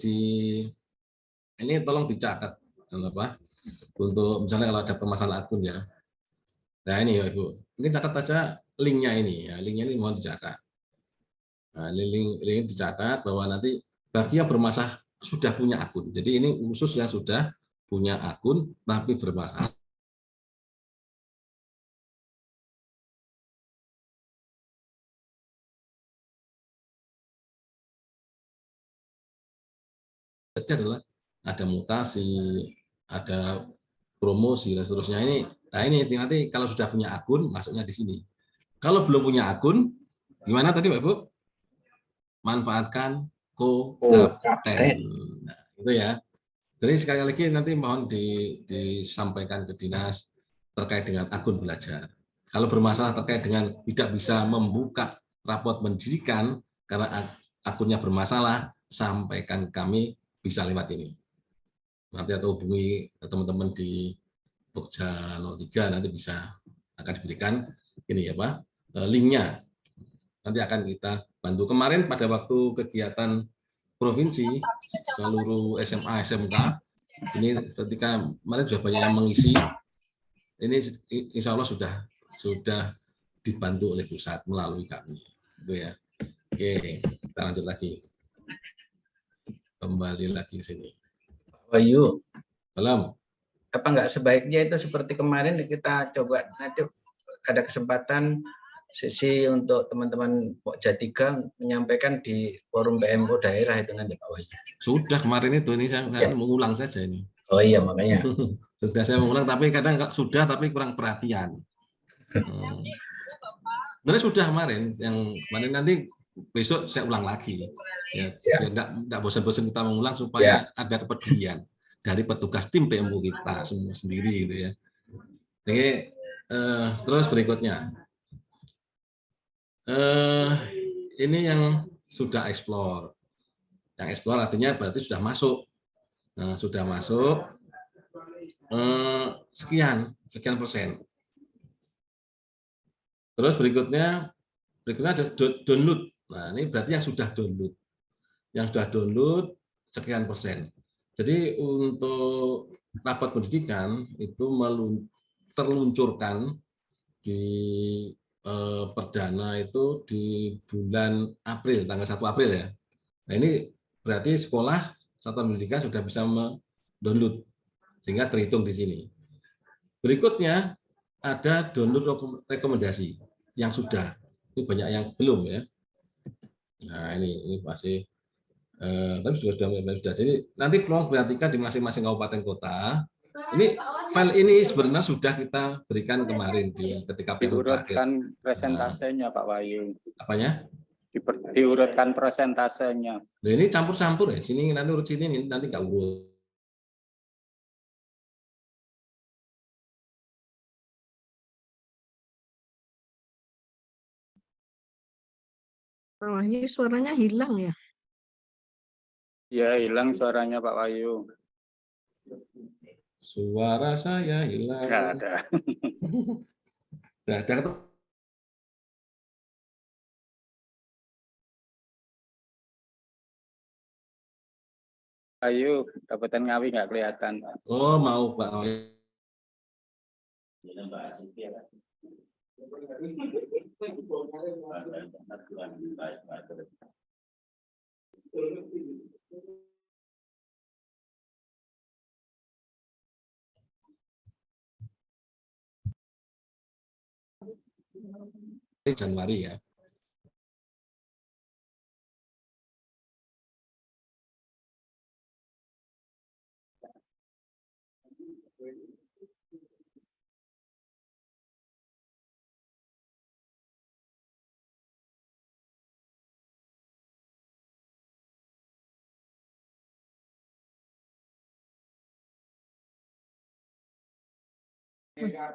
ini tolong dicatat untuk misalnya kalau ada permasalahan akun ya. Nah ini ya Ibu, mungkin catat saja linknya ini ya, linknya ini mohon dicatat. Nah, link dicatat bahwa nanti bagi yang bermasalah sudah punya akun. Jadi ini khusus yang sudah punya akun tapi bermasalah. Adalah ada mutasi, ada promosi dan seterusnya ini. Nah ini nanti kalau sudah punya akun masuknya di sini. Kalau belum punya akun, gimana tadi Pak Ibu? Manfaatkan ko-kapten. Nah, itu ya. Jadi sekali lagi nanti mohon disampaikan ke dinas terkait dengan akun belajar. Kalau bermasalah terkait dengan tidak bisa membuka raport pendidikan karena akunnya bermasalah, sampaikan kami bisa lewat ini. Nanti atau hubungi teman-teman di Pokja 03 nanti bisa akan diberikan ini ya Pak, linknya. Nanti akan kita bantu. Kemarin pada waktu kegiatan provinsi seluruh SMA SMK ini ketika kemarin sudah banyak yang mengisi, ini insya Allah sudah dibantu oleh pusat melalui kami. Itu ya. Oke, kita lanjut lagi. Kembali lagi ke sini. Wahyu, Belum. apa nggak sebaiknya itu seperti kemarin kita coba nanti ada kesempatan sesi untuk teman-teman Pokja 3 menyampaikan di forum PMO daerah itu nanti Pak Wahyu. Sudah kemarin itu, ini saya Ya. mengulang saja ini. Oh iya makanya. Sudah saya mengulang, tapi kadang sudah tapi kurang perhatian. Sebenarnya sudah kemarin, yang kemarin nanti besok saya ulang lagi. Ya, enggak bosan-bosan kita mengulang supaya ada kepedulian dari petugas tim PMU kita semua sendiri gitu ya. Oke, terus berikutnya. Ini yang sudah explore. Yang explore artinya berarti sudah masuk. Nah, sudah masuk sekian persen. Terus berikutnya berikutnya ada download. Nah, ini berarti yang sudah download. Yang sudah download sekian persen. Jadi untuk rapat pendidikan itu terluncurkan di perdana itu di bulan April, tanggal 1 April ya. Nah, ini berarti sekolah satuan pendidikan sudah bisa mendownload, sehingga terhitung di sini. Berikutnya ada download rekomendasi yang sudah. Ini banyak yang belum ya. Nah, ini pasti tapi sudah. Jadi nanti tolong perhatikan di masing-masing kabupaten kota. Ini file ini sebenarnya sudah kita berikan kemarin ketika PMU terakhir. Diurutkan presentasenya Pak Wahyu. Apanya? Diurutkan presentasenya. Nah, ini campur-campur ya. Sini nanti urut sini, nanti nggak urut. Pak Wahyu suaranya hilang ya? Ya, hilang suaranya Pak Wahyu. Suara saya hilang. Nggak ada. Nggak ada. Ayo, Kabupaten Ngawi nggak kelihatan. Oh, mau Pak. Januari ya.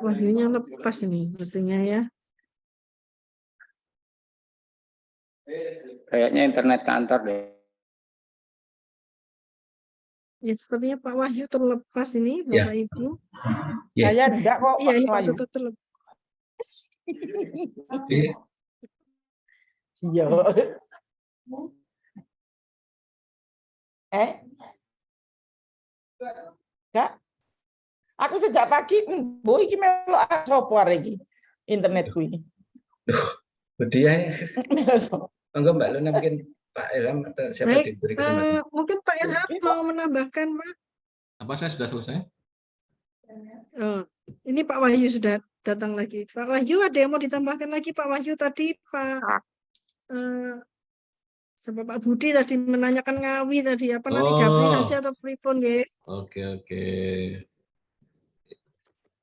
Wahyunya lepas ini sepertinya ya. Kayaknya internet kantor deh. Ya sepertinya Pak Wahyu terlepas ini Ya. Bapak Ibu. Ya. Saya enggak kok Iya Pak ini Pak Wahyu. Toto terlepas. Iya. Iya. Enggak. Aku sejak pagi mbok iki melok sapa arek iki internetku ini. Dia enggak Mbak Luna, mungkin Pak Ilham atau siapa Baik, diberi kesempatan. mungkin Pak Ilham mau menambahkan Pak. Apa saya sudah selesai? Oh, ini Pak Wahyu sudah datang lagi. Pak Wahyu ada yang mau ditambahkan lagi Pak Wahyu tadi Pak sebab Pak Budi tadi menanyakan Ngawi tadi apa nanti Jabri saja atau pripun nggih? Oke.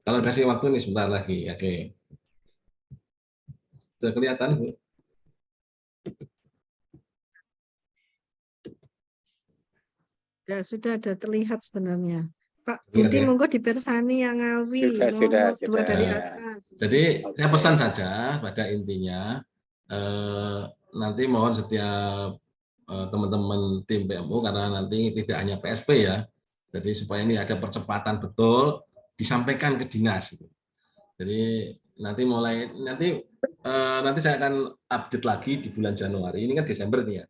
Kalau kasih waktu nih sebentar lagi, oke. Sudah kelihatan, Bu? Ya, sudah ada terlihat sebenarnya. Pak Lihat Budi ya. monggo dipersani yang Ngawi Sudah. dua dari atas. Jadi saya pesan saja pada intinya nanti mohon setiap teman-teman tim PMU karena nanti tidak hanya PSP ya. Jadi supaya ini ada percepatan betul disampaikan ke dinas. Jadi nanti saya akan update lagi di bulan Januari. Ini kan Desember nih ya.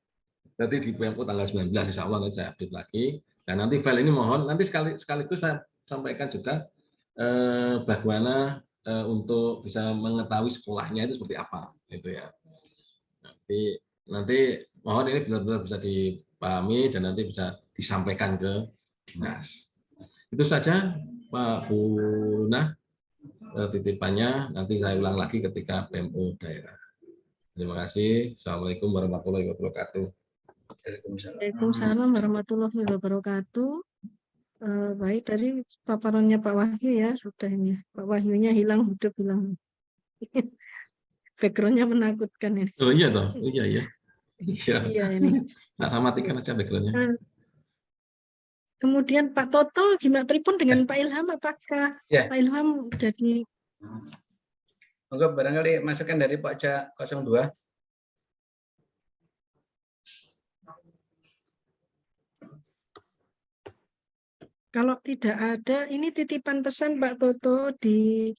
Nanti di PMU tanggal 19 insya Allah nanti saya update lagi. Dan nanti file ini mohon nanti sekaligus saya sampaikan juga bagaimana untuk bisa mengetahui sekolahnya itu seperti apa gitu ya. Nanti mohon ini benar-benar bisa dipahami dan nanti bisa disampaikan ke dinas. Itu saja Pak Buna titipannya, nanti saya ulang lagi ketika PMU daerah. Terima kasih. Assalamualaikum warahmatullahi wabarakatuh. Waalaikumsalam warahmatullahi wabarakatuh. Baik, dari paparannya Pak Wahyu ya sudah ini. Pak Wahyunya hilang. Backgroundnya menakutkan ini. Oh iya toh, iya. Iya ini. Nah, matikan aja backgroundnya. Kemudian Pak Toto gimana pripun dengan Pak Ilham, apakah Ya. Pak Ilham jadi Monggo barangkali masukan dari Pak Ca 02. kalau tidak ada ini titipan pesan Pak Toto di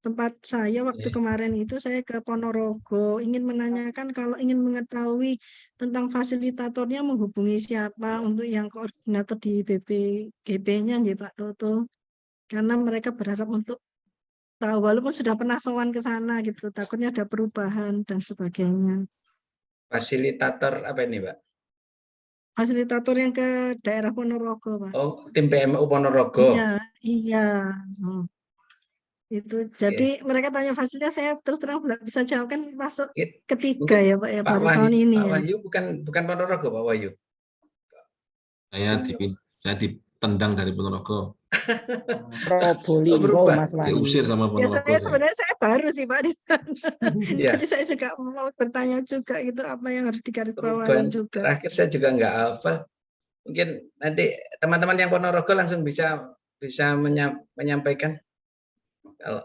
tempat saya waktu kemarin itu saya ke Ponorogo ingin menanyakan kalau ingin mengetahui tentang fasilitatornya menghubungi siapa untuk yang koordinator di BPGB-nya ya Pak Toto. Karena mereka berharap untuk tahu walaupun sudah pernah sowan ke sana gitu, takutnya ada perubahan dan sebagainya. Fasilitator apa ini, Pak? Fasilitator yang ke daerah Ponorogo, Pak. Oh, tim PMU Ponorogo. Iya. Itu jadi mereka tanya fasilitas, saya terus terang belum bisa jawab, kan masuk ketiga ya Pak ya, Pak baru Wahyu, tahun ini Pak ya. Wahyu bukan Ponorogo, Pak Wahyu. Saya ditendang dari Ponorogo. Probolinggo, Mas Wahyu. Diusir sama Ya Ponorogo. sebenarnya saya baru sih Pak di sana. Iya. Jadi saya juga mau bertanya juga gitu apa yang harus digarisbawahi Perubahan juga. terakhir saya juga nggak hafal. Mungkin nanti teman-teman yang Ponorogo langsung bisa menyampaikan. Kalau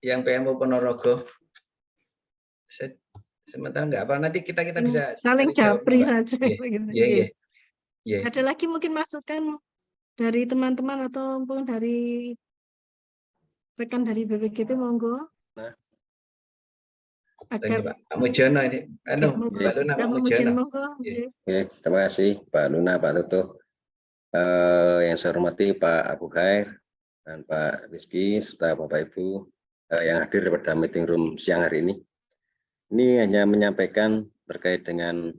yang PMU Ponorogo, sementara nggak apa, nanti kita bisa saling cari jawabnya, japri Pak. saja. Iya. Ada lagi mungkin masukan dari teman-teman atau mungkin dari rekan dari BPGP, monggo. Ini Pak Mujono ini, Mbak Luna, Pak Mujono. Oke, terima kasih Pak Luna, Pak Toto. Yang saya hormati Pak Abu Khair dan Pak Rizky serta Bapak Ibu yang hadir pada meeting room siang hari ini. Ini hanya menyampaikan terkait dengan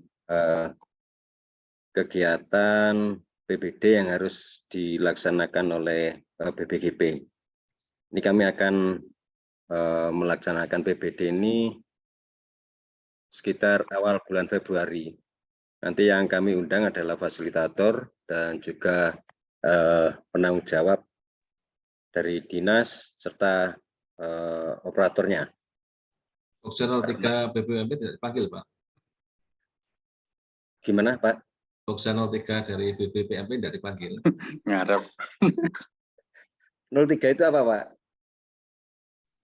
kegiatan PBD yang harus dilaksanakan oleh BPGP. Ini kami akan melaksanakan PBD ini sekitar awal bulan Februari. Nanti yang kami undang adalah fasilitator dan juga penanggung jawab dari dinas serta operatornya. Opsional 3 BPMP tidak dipanggil, Pak? Gimana, Pak? Opsional 3 dari BPMP tidak dipanggil. Ngarep. 03 itu apa, Pak?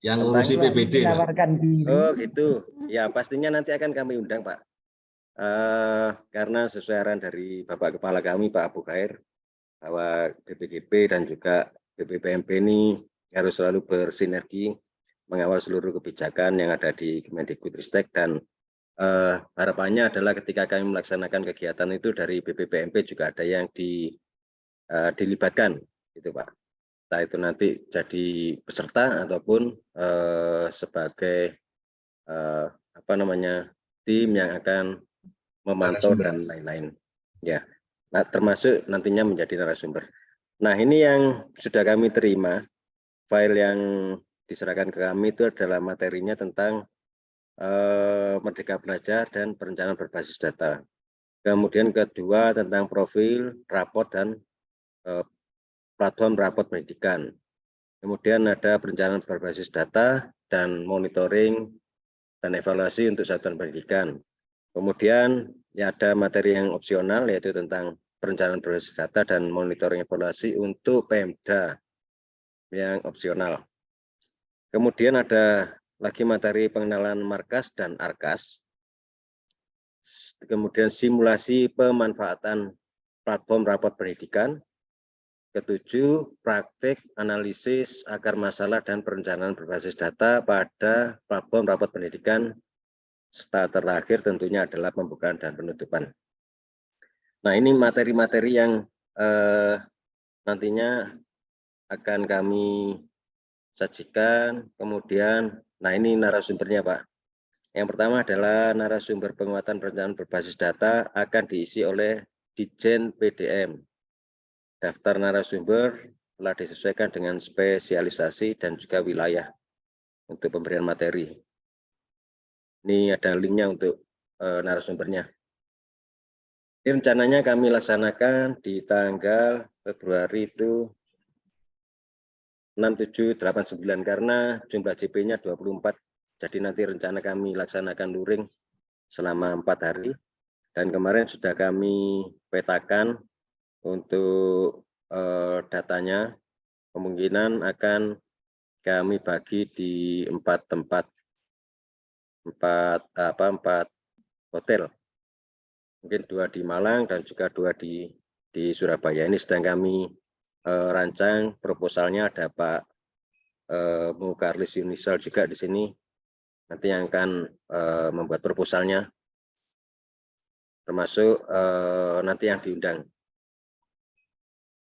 Yang ngurusi PBD, Pak. Oh, gitu. Ya, pastinya nanti akan kami undang, Pak. Karena sesuai arahan dari Bapak Kepala kami, Pak Abu Khair, bahwa BPGP dan juga BPPMP ini harus selalu bersinergi mengawal seluruh kebijakan yang ada di Kemendikbudristek, dan harapannya adalah ketika kami melaksanakan kegiatan itu dari BPPMP juga ada yang dilibatkan, gitu Pak. Entah itu nanti jadi peserta ataupun sebagai tim yang akan memantau dan lain-lain. Ya, nah, termasuk nantinya menjadi narasumber. Nah, ini yang sudah kami terima, file yang diserahkan ke kami itu adalah materinya tentang Merdeka Belajar dan perencanaan berbasis data. Kemudian kedua tentang profil, raport, dan platform raport pendidikan. Kemudian ada perencanaan berbasis data dan monitoring dan evaluasi untuk satuan pendidikan. Kemudian ya ada materi yang opsional yaitu tentang perencanaan berbasis data dan monitoring evaluasi untuk Pemda yang opsional. Kemudian ada lagi materi pengenalan Markas dan Arkas. Kemudian simulasi pemanfaatan platform raport pendidikan. Ketujuh, praktik analisis akar masalah dan perencanaan berbasis data pada platform raport pendidikan. Serta terakhir tentunya adalah pembukaan dan penutupan. Nah, ini materi-materi yang nantinya akan kami sajikan. Kemudian, nah ini narasumbernya Pak. Yang pertama adalah narasumber penguatan perencanaan berbasis data akan diisi oleh Ditjen PDM. Daftar narasumber telah disesuaikan dengan spesialisasi dan juga wilayah untuk pemberian materi. Ini ada linknya untuk narasumbernya. Ini rencananya kami laksanakan di tanggal Februari itu 6, 7, 8, 9 karena jumlah JP-nya 24. Jadi nanti rencana kami laksanakan luring selama 4 hari. Dan kemarin sudah kami petakan untuk datanya. Kemungkinan akan kami bagi di 4 tempat, 4 hotel. Mungkin 2 di Malang dan juga 2 di Surabaya. Ini sedang kami rancang proposalnya, ada Pak Bu Karlis Yunisal juga di sini nanti yang akan membuat proposalnya, termasuk nanti yang diundang.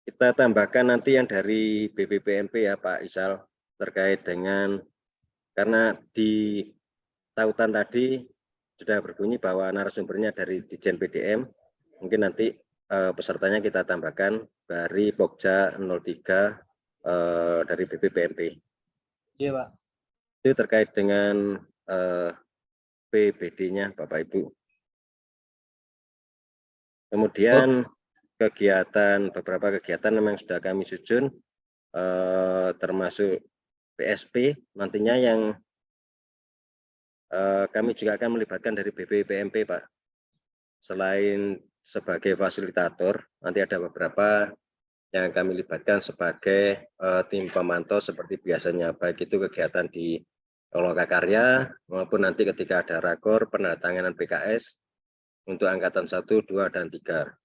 Kita tambahkan nanti yang dari BPPMP ya Pak Isal, terkait dengan, karena di tautan tadi sudah berbunyi bahwa narasumbernya dari Ditjen PDM, mungkin nanti pesertanya kita tambahkan dari Pokja 03 dari BPPMP. Iya Pak. Itu terkait dengan PBD-nya Bapak Ibu. Kemudian beberapa kegiatan memang sudah kami susun, termasuk PSP nantinya yang kami juga akan melibatkan dari BPPMP Pak. Selain sebagai fasilitator, nanti ada beberapa yang kami libatkan sebagai tim pemantau seperti biasanya, baik itu kegiatan di Lokakarya maupun nanti ketika ada rakor penandatanganan PKS untuk angkatan 1, 2, dan 3.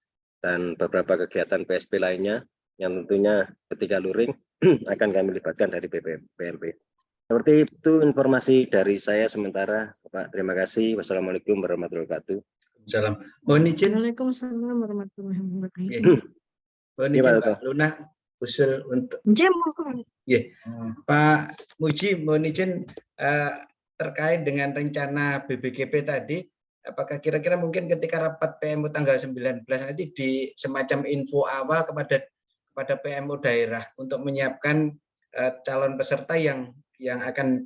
Dan beberapa kegiatan PSP lainnya yang tentunya ketika luring akan kami libatkan dari BPPMP. Seperti itu informasi dari saya sementara, Pak. Terima kasih. Wassalamualaikum warahmatullahi wabarakatuh. Salam. Mohon izin. Waalaikumsalam warahmatullahi wabarakatuh. Mohon izin Pak Luna usul untuk. Pak Muji, mohon izin terkait dengan rencana BBGP tadi. Apakah kira-kira mungkin ketika rapat PMU tanggal 19 nanti di semacam info awal kepada PMU daerah untuk menyiapkan calon peserta yang akan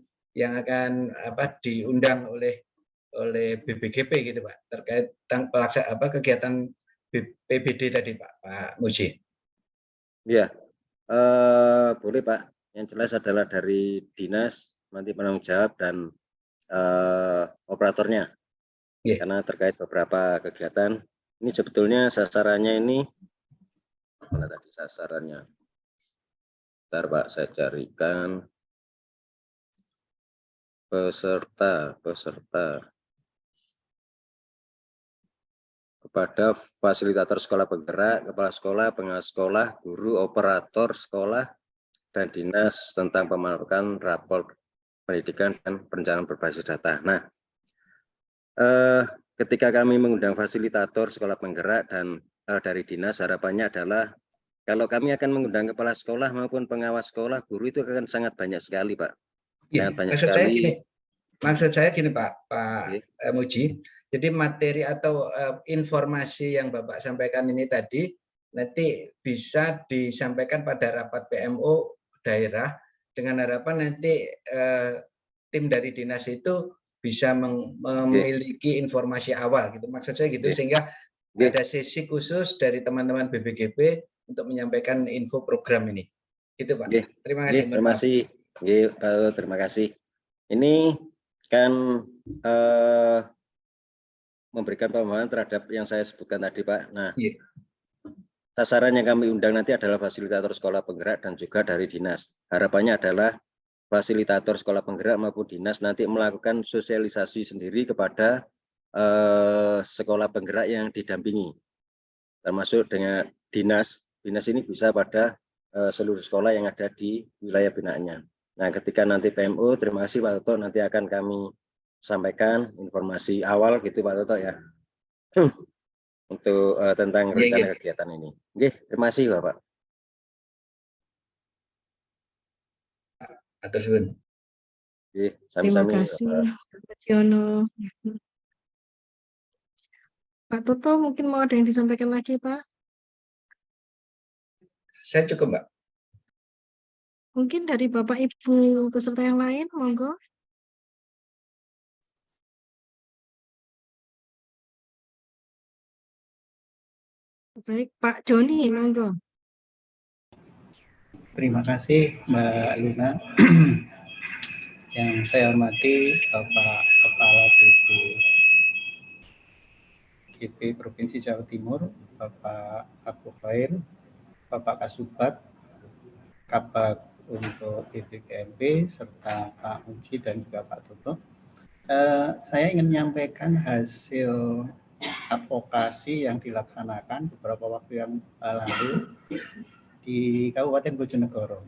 diundang oleh BBGP gitu Pak, terkait kegiatan PBD tadi Pak Muji. Ya, boleh Pak. Yang jelas adalah dari dinas nanti penanggung jawab dan operatornya. Karena terkait beberapa kegiatan ini sebetulnya sasarannya ini mana tadi sasarannya? Bentar Pak, saya carikan peserta kepada fasilitator sekolah penggerak, kepala sekolah, pengawas sekolah, guru, operator sekolah, dan dinas tentang pemasukan rapor pendidikan dan perencanaan berbasis data. Nah, ketika kami mengundang fasilitator sekolah penggerak dan dari dinas, harapannya adalah kalau kami akan mengundang kepala sekolah maupun pengawas sekolah, guru itu akan sangat banyak sekali, Pak. Ya, maksud saya gini Pak Muji. Jadi materi atau informasi yang Bapak sampaikan ini tadi nanti bisa disampaikan pada rapat PMU daerah dengan harapan nanti tim dari dinas itu bisa memiliki informasi awal gitu, maksud saya gitu, sehingga ada sesi khusus dari teman-teman BBGP untuk menyampaikan info program ini, gitu Pak. Terima kasih. Terima kasih. Ini kan memberikan pemahaman terhadap yang saya sebutkan tadi Pak. Nah, sasaran yang kami undang nanti adalah fasilitator sekolah penggerak dan juga dari dinas. Harapannya adalah fasilitator sekolah penggerak maupun dinas nanti melakukan sosialisasi sendiri kepada sekolah penggerak yang didampingi, termasuk dengan dinas ini bisa pada seluruh sekolah yang ada di wilayah binaannya. Nah, ketika nanti PMU, terima kasih Pak Toto, nanti akan kami sampaikan informasi awal gitu Pak Toto ya, untuk tentang rencana kegiatan ini. Terima kasih Bapak. Atas Terima kasih Pak Ciono. Pak Toto mungkin mau ada yang disampaikan lagi Pak? Saya cukup Mbak. Mungkin dari Bapak Ibu peserta yang lain, monggo. Baik, Pak Joni, monggo. Terima kasih Mbak Luna. Yang saya hormati Bapak Kepala BPGP Provinsi Jawa Timur, Bapak Abu Khair, Bapak Kasubat, Kabag untuk BPPMP, serta Pak Muji dan juga Pak Toto. Saya ingin menyampaikan hasil advokasi yang dilaksanakan beberapa waktu yang lalu di Kabupaten Bojonegoro.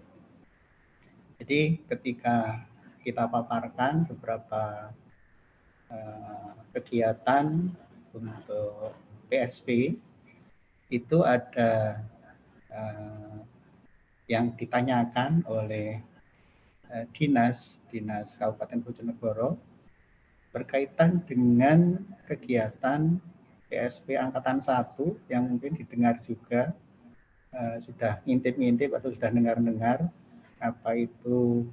Jadi ketika kita paparkan beberapa kegiatan untuk PSP, itu ada yang ditanyakan oleh Dinas Kabupaten Bojonegoro berkaitan dengan kegiatan PSP Angkatan 1 yang mungkin didengar juga, sudah ngintip-ngintip atau sudah dengar-dengar apa itu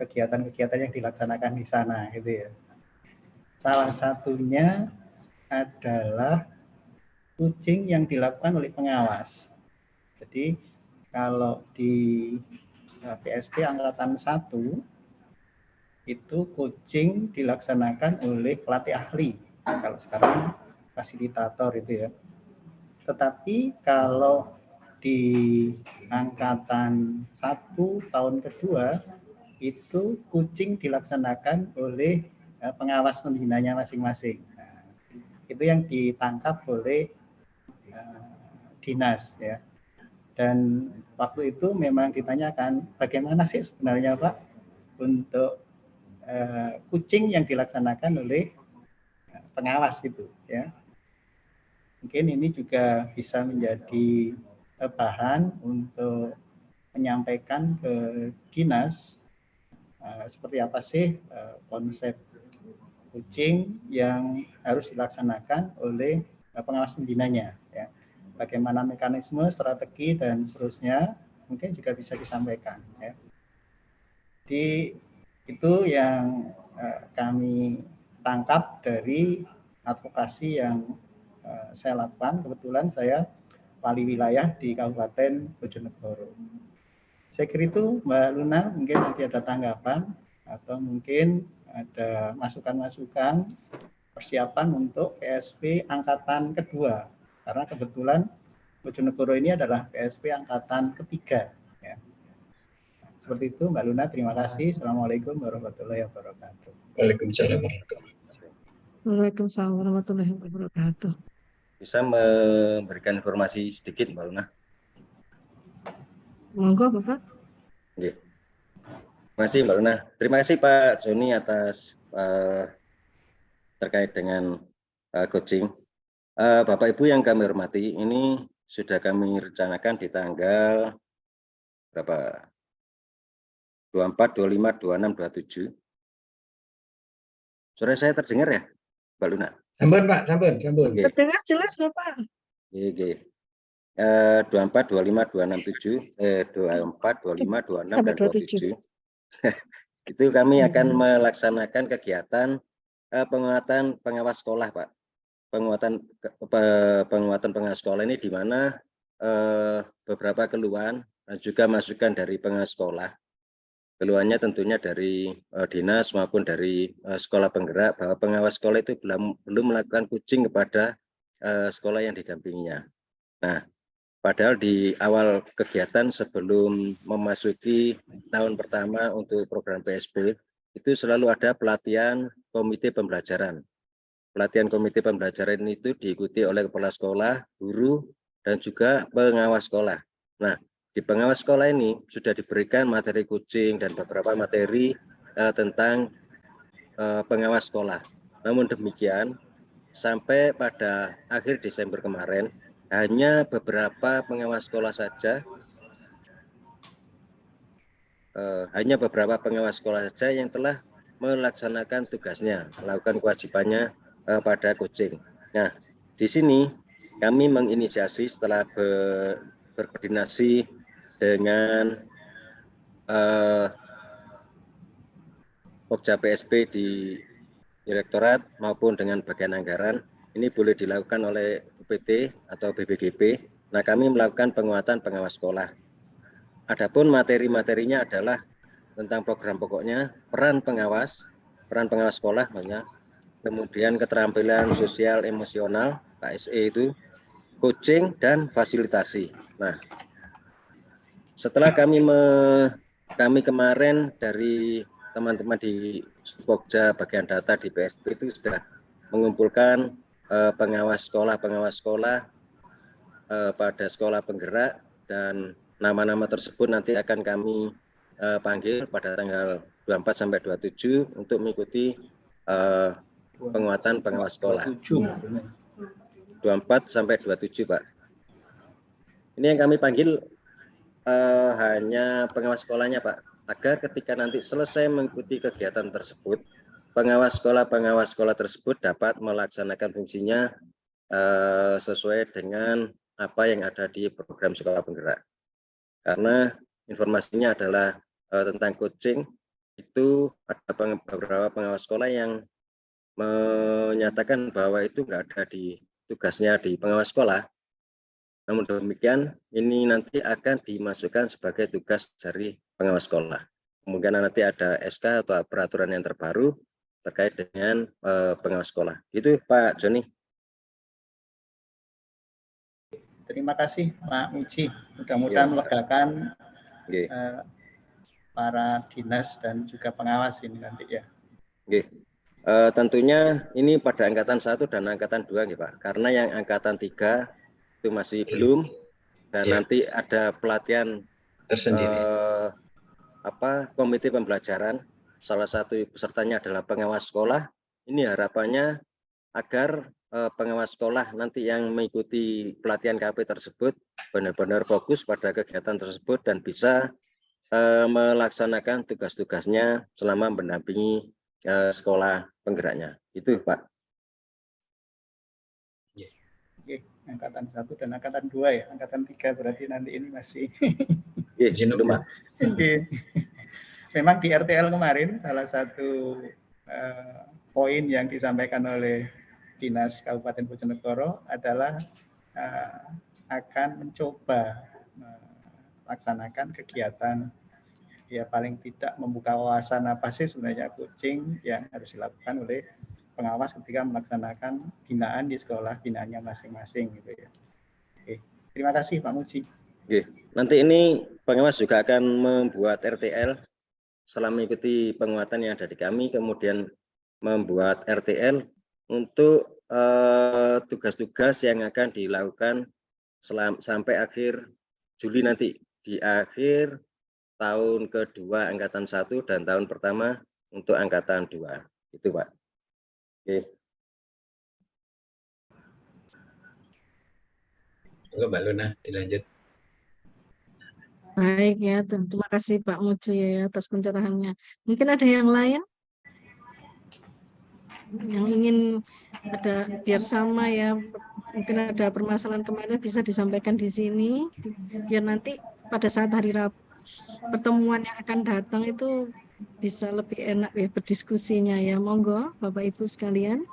kegiatan-kegiatan yang dilaksanakan di sana gitu ya. Salah satunya adalah coaching yang dilakukan oleh pengawas. Jadi kalau di PSP Angkatan 1 itu coaching dilaksanakan oleh pelatih ahli. Kalau sekarang fasilitator itu ya. Tetapi kalau di Angkatan 1 tahun kedua itu coaching dilaksanakan oleh pengawas pembinanya masing-masing. Nah, itu yang ditangkap oleh dinas ya. Dan waktu itu memang ditanyakan bagaimana sih sebenarnya Pak untuk coaching yang dilaksanakan oleh pengawas itu ya. Mungkin ini juga bisa menjadi bahan untuk menyampaikan ke dinas seperti apa sih konsep coaching yang harus dilaksanakan oleh pengawas pembinanya ya. Bagaimana mekanisme, strategi dan seterusnya mungkin juga bisa disampaikan ya. Jadi itu yang kami tangkap dari advokasi yang saya lakukan. Kebetulan saya wali wilayah di Kabupaten Bojonegoro. Saya kira itu Mbak Luna, mungkin nanti ada tanggapan atau mungkin ada masukan-masukan persiapan untuk PSP Angkatan kedua. Karena kebetulan Bojonegoro ini adalah PSP Angkatan ketiga. Ya. Seperti itu Mbak Luna, terima kasih. Assalamualaikum warahmatullahi wabarakatuh. Waalaikumsalam warahmatullahi wabarakatuh. Bisa memberikan informasi sedikit Mbak Luna? Monggo Bapak. Terima kasih Mbak Luna. Terima kasih Pak Joni atas terkait dengan coaching. Bapak Ibu yang kami hormati, ini sudah kami rencanakan di tanggal berapa? 24, 25, 26, 27. Suara saya terdengar ya, Mbak Luna? Sampun Pak, sampun. Okay. Terdengar jelas Bapak. Oke. 24, 25, 26, 24, 25, 26, dan 27. Itu kami akan melaksanakan kegiatan penguatan pengawas sekolah, Pak. Penguatan pengawas sekolah ini di mana beberapa keluhan dan juga masukan dari pengawas sekolah. Keluhannya tentunya dari dinas maupun dari sekolah penggerak bahwa pengawas sekolah itu belum melakukan coaching kepada sekolah yang didampinginya. Nah, padahal di awal kegiatan sebelum memasuki tahun pertama untuk program PSP itu selalu ada pelatihan komite pembelajaran. Pelatihan komite pembelajaran itu diikuti oleh kepala sekolah, guru, dan juga pengawas sekolah. Nah, di pengawas sekolah ini sudah diberikan materi coaching dan beberapa materi tentang pengawas sekolah. Namun demikian, sampai pada akhir Desember kemarin, hanya beberapa pengawas sekolah saja, yang telah melaksanakan tugasnya, melakukan kewajibannya pada coaching. Nah, di sini kami menginisiasi setelah berkoordinasi dengan Pokja PSP di Direktorat maupun dengan bagian anggaran, ini boleh dilakukan oleh UPT atau BPGP. Nah, kami melakukan penguatan pengawas sekolah. Adapun materi-materinya adalah tentang program pokoknya, peran pengawas sekolah, maksudnya, kemudian keterampilan sosial emosional KSE itu, coaching dan fasilitasi. Nah, setelah kami kemarin dari teman-teman di Pokja bagian data di PSP itu sudah mengumpulkan pengawas sekolah pada sekolah penggerak, dan nama-nama tersebut nanti akan kami panggil pada tanggal 24 sampai 27 untuk mengikuti penguatan pengawas sekolah. 24 sampai 27, Pak. Ini yang kami panggil hanya pengawas sekolahnya, Pak, agar ketika nanti selesai mengikuti kegiatan tersebut, pengawas sekolah tersebut dapat melaksanakan fungsinya sesuai dengan apa yang ada di program sekolah penggerak. Karena informasinya adalah tentang coaching, itu ada beberapa pengawas sekolah yang menyatakan bahwa itu nggak ada di tugasnya di pengawas sekolah. Namun demikian, ini nanti akan dimasukkan sebagai tugas dari pengawas sekolah. Kemungkinan nanti ada SK atau peraturan yang terbaru terkait dengan pengawas sekolah. Itu Pak Joni. Terima kasih Pak Muji. Mudah-mudahan melegakan para dinas dan juga pengawas ini nanti ya. Tentunya ini pada angkatan 1 dan angkatan 2 nih Pak. Karena yang angkatan 3 itu masih belum, dan nanti ada pelatihan tersendiri. Komite pembelajaran, salah satu pesertanya adalah pengawas sekolah. Ini harapannya agar pengawas sekolah nanti yang mengikuti pelatihan KP tersebut benar-benar fokus pada kegiatan tersebut dan bisa melaksanakan tugas-tugasnya selama mendampingi sekolah penggeraknya. Itu Pak. Angkatan 1 dan angkatan 2 ya, angkatan 3 berarti nanti ini masih. Memang di RTL kemarin salah satu poin yang disampaikan oleh Dinas Kabupaten Bojonegoro adalah akan mencoba melaksanakan kegiatan ya paling tidak membuka wawasan apa sih sebenarnya coaching yang harus dilakukan oleh pengawas ketika melaksanakan binaan di sekolah binaannya masing-masing gitu ya. Oke, terima kasih Pak Muji. Oke, nanti ini pengawas juga akan membuat RTL setelah mengikuti penguatan yang ada di kami, kemudian membuat RTL untuk tugas-tugas yang akan dilakukan sampai akhir Juli nanti, di akhir tahun kedua angkatan 1 dan tahun pertama untuk angkatan 2. Itu Pak. Oke. Mbak Luna, dilanjut. Baik ya, terima kasih Pak Muji ya atas pencerahannya. Mungkin ada yang lain yang ingin ada biar sama ya, mungkin ada permasalahan kemarin bisa disampaikan di sini biar nanti pada saat hari Rabu pertemuan yang akan datang itu bisa lebih enak ya berdiskusinya ya. Monggo Bapak Ibu sekalian.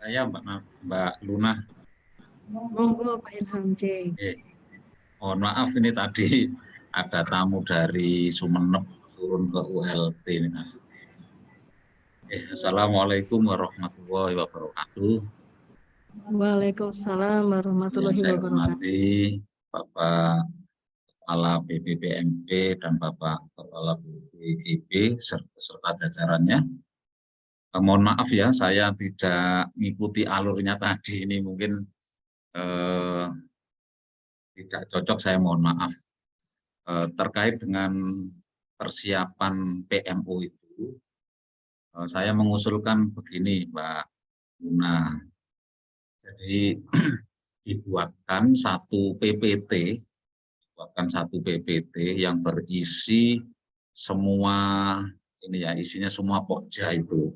Saya Mbak Luna. Monggo Pak Ilham J. Mohon maaf ini tadi ada tamu dari Sumeneb turun ke ULT. Assalamualaikum warahmatullahi wabarakatuh. Waalaikumsalam warahmatullahi Yang saya wabarakatuh. hormati Bapak Kepala BPPMP dan Bapak Kepala BPIB serta jajarannya. Mohon maaf ya, saya tidak mengikuti alurnya tadi, ini mungkin tidak cocok, saya mohon maaf. Terkait dengan persiapan PMO itu, saya mengusulkan begini Mbak Luna. Jadi dibuatkan satu PPT, yang berisi semua ini ya, isinya semua pokja itu,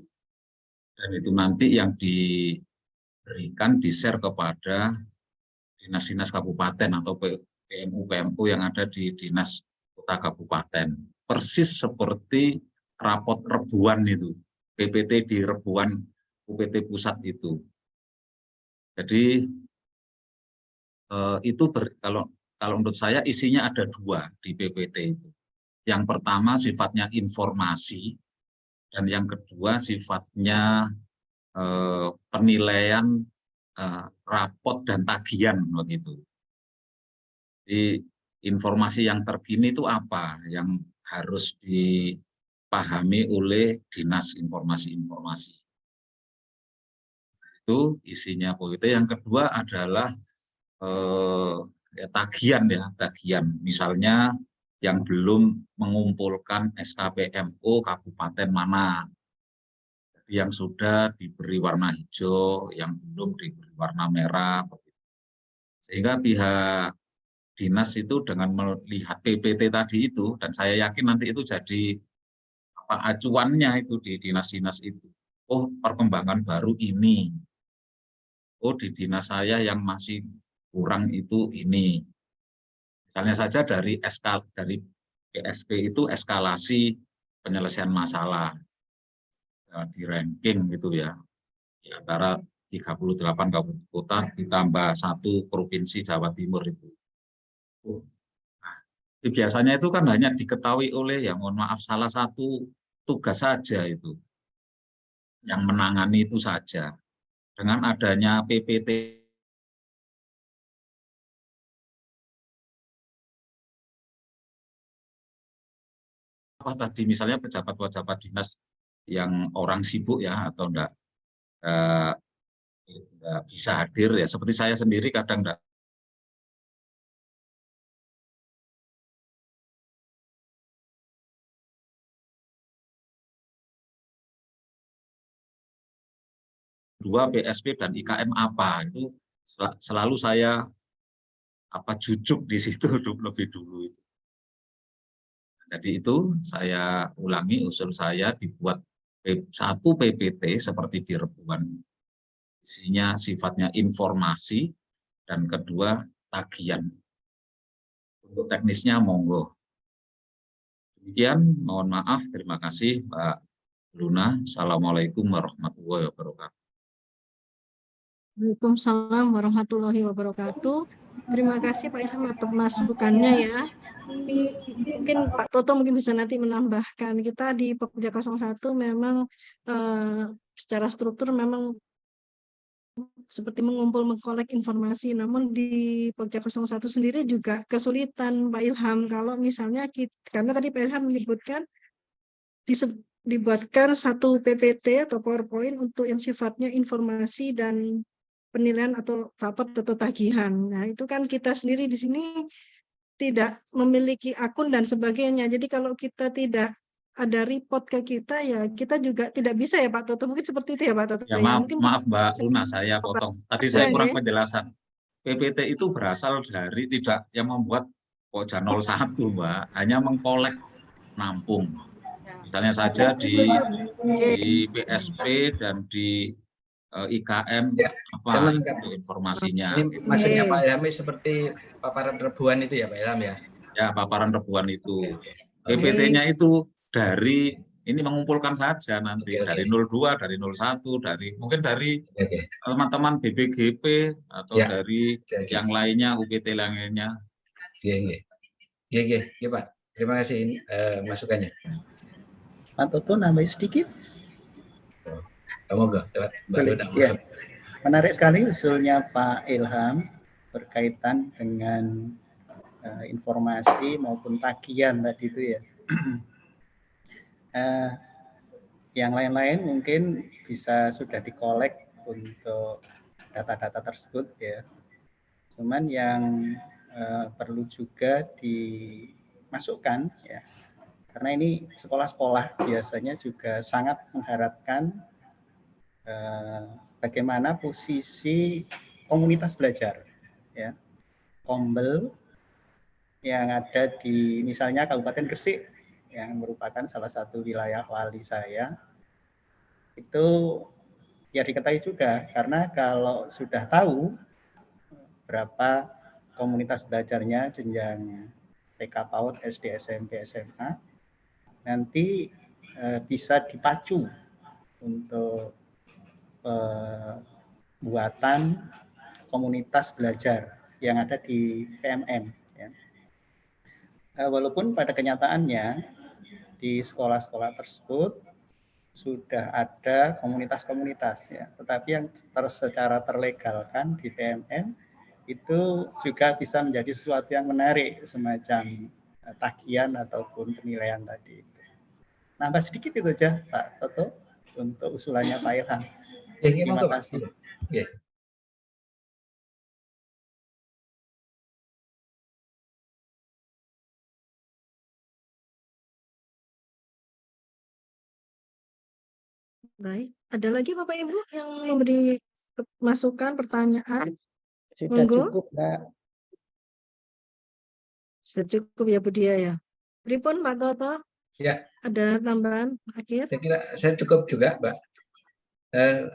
dan itu nanti yang diberikan di-share kepada dinas-dinas kabupaten atau PMU yang ada di dinas kota kabupaten, persis seperti rapot Rebuan itu, PPT di Rebuan UPT pusat itu. Jadi itu kalau menurut saya isinya ada dua di PPT itu. Yang pertama sifatnya informasi, dan yang kedua sifatnya penilaian rapot dan tagihan begitu. Jadi informasi yang terkini itu apa yang harus dipahami oleh dinas informasi-informasi. Itu isinya PPT. Yang kedua adalah tagihan ya, tagihan. Misalnya yang belum mengumpulkan SKPMO kabupaten mana. Yang sudah diberi warna hijau, yang belum diberi warna merah. Sehingga pihak dinas itu dengan melihat PPT tadi itu, dan saya yakin nanti itu jadi acuannya itu di dinas-dinas itu. Oh, perkembangan baru ini. Oh, di dinas saya yang masih kurang itu ini. Misalnya saja dari PSP itu eskalasi penyelesaian masalah. Di ranking gitu ya, di antara 38 kabupaten kota ditambah 1 provinsi Jawa Timur itu. Nah, biasanya itu kan hanya diketahui oleh, ya mohon maaf, salah satu tugas saja itu, yang menangani itu saja. Dengan adanya PPT apa tadi, misalnya pejabat-pejabat dinas yang orang sibuk ya, atau enggak bisa hadir ya, seperti saya sendiri kadang enggak. Dua PSP dan IKM apa, itu selalu saya jujuk di situ lebih dulu itu. Jadi itu saya ulangi, usul saya dibuat satu PPT seperti di Rebuan, isinya sifatnya informasi, dan kedua tagihan. Untuk teknisnya monggo. Demikian, mohon maaf, terima kasih Mbak Luna. Assalamualaikum warahmatullahi wabarakatuh. Waalaikumsalam warahmatullahi wabarakatuh. Terima kasih Pak Ilham atas masukannya ya. Tapi mungkin Pak Toto mungkin bisa nanti menambahkan. Kita di Pokja 01 memang secara struktur memang seperti mengkolek informasi. Namun di Pokja 01 sendiri juga kesulitan Pak Ilham. Kalau misalnya karena tadi Pak Ilham menyebutkan dibuatkan satu PPT atau PowerPoint untuk yang sifatnya informasi dan penilaian atau rapot atau tagihan. Nah, itu kan kita sendiri di sini tidak memiliki akun dan sebagainya. Jadi kalau kita tidak ada report ke kita, ya kita juga tidak bisa ya Pak Toto. Mungkin seperti itu ya Pak Toto. Ya, Mungkin maaf Mbak Luna, saya potong. Tadi saya kurang penjelasan. PPT itu berasal dari tidak yang membuat Pokja 01 Mbak, hanya mengkolek nampung. Misalnya saja di PSP dan di IKM apa informasinya. Ini maksudnya Pak Ilham seperti paparan rebuan itu ya Pak Ilham ya? Ya, paparan rebuan itu. PPT-nya itu dari ini mengumpulkan saja nanti dari 02, dari 01, mungkin dari teman-teman BPGP atau dari yang lainnya, UPT lainnya. Iya Pak. Terima kasih masukannya. Pak Toto nambahin sedikit. Semoga ya. Menarik sekali usulnya Pak Ilham berkaitan dengan informasi maupun tagihan tadi itu ya. Yang lain-lain mungkin bisa sudah dikolek untuk data-data tersebut ya. Cuman yang perlu juga dimasukkan ya, karena ini sekolah-sekolah biasanya juga sangat mengharapkan bagaimana posisi komunitas belajar ya, Kombel yang ada di misalnya Kabupaten Gresik yang merupakan salah satu wilayah wali saya, itu ya diketahui juga, karena kalau sudah tahu berapa komunitas belajarnya jenjang TK PAUD, SD, SMP, SMA, nanti bisa dipacu untuk buatan komunitas belajar yang ada di PMN. Ya. Walaupun pada kenyataannya di sekolah-sekolah tersebut sudah ada komunitas-komunitas, ya, tetapi yang secara terlegalkan di PMN itu juga bisa menjadi sesuatu yang menarik, semacam tagihan ataupun penilaian tadi. Nambah sedikit itu aja Pak Toto untuk usulannya Pak Ilham. Terima kasih. Baik, ada lagi Bapak Ibu yang memberi masukan, pertanyaan? Sudah Monggo. cukup, Mbak. Sudah cukup ya Bu Dia ya. Pripun Pak Toto? Ya, Ada tambahan akhir? saya kira saya cukup juga, Mbak.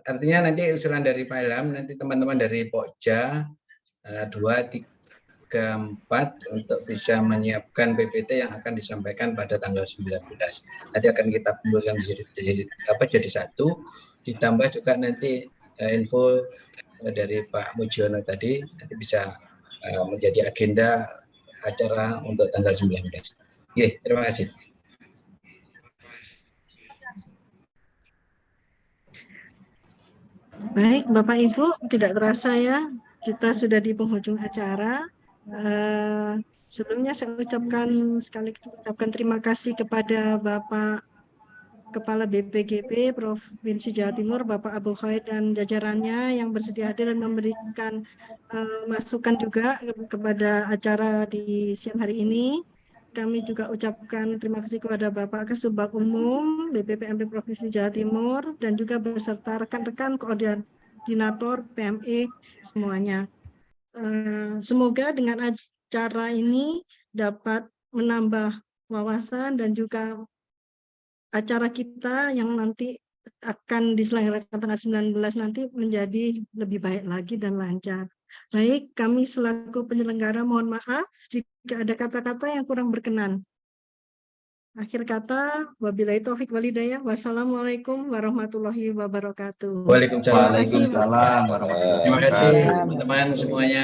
Artinya nanti usulan dari Pak Ilham, nanti teman-teman dari Pokja 2, 3, 4 untuk bisa menyiapkan PPT yang akan disampaikan pada tanggal 19. Nanti akan kita kumpulkan jadi satu, ditambah juga nanti info dari Pak Mujiono tadi, nanti bisa menjadi agenda acara untuk tanggal 19. Oke, terima kasih. Baik, Bapak Ibu, tidak terasa ya, kita sudah di penghujung acara. Sebelumnya saya ucapkan terima kasih kepada Bapak Kepala BPGP Provinsi Jawa Timur, Bapak Abu Khair dan jajarannya yang bersedia hadir dan memberikan masukan juga kepada acara di siang hari ini. Kami juga ucapkan terima kasih kepada Bapak Kasubag Umum BPPMP Provinsi Jawa Timur dan juga beserta rekan-rekan koordinator PME semuanya. Semoga dengan acara ini dapat menambah wawasan dan juga acara kita yang nanti akan diselenggarakan tanggal 19 nanti menjadi lebih baik lagi dan lancar. Baik, kami selaku penyelenggara mohon maaf jika ada kata-kata yang kurang berkenan. Akhir kata, wabillahi taufik walhidayah. Wassalamualaikum warahmatullahi wabarakatuh. Waalaikumsalam. Waalaikumsalam warahmatullahi Terima kasih wabarakatuh. teman-teman semuanya.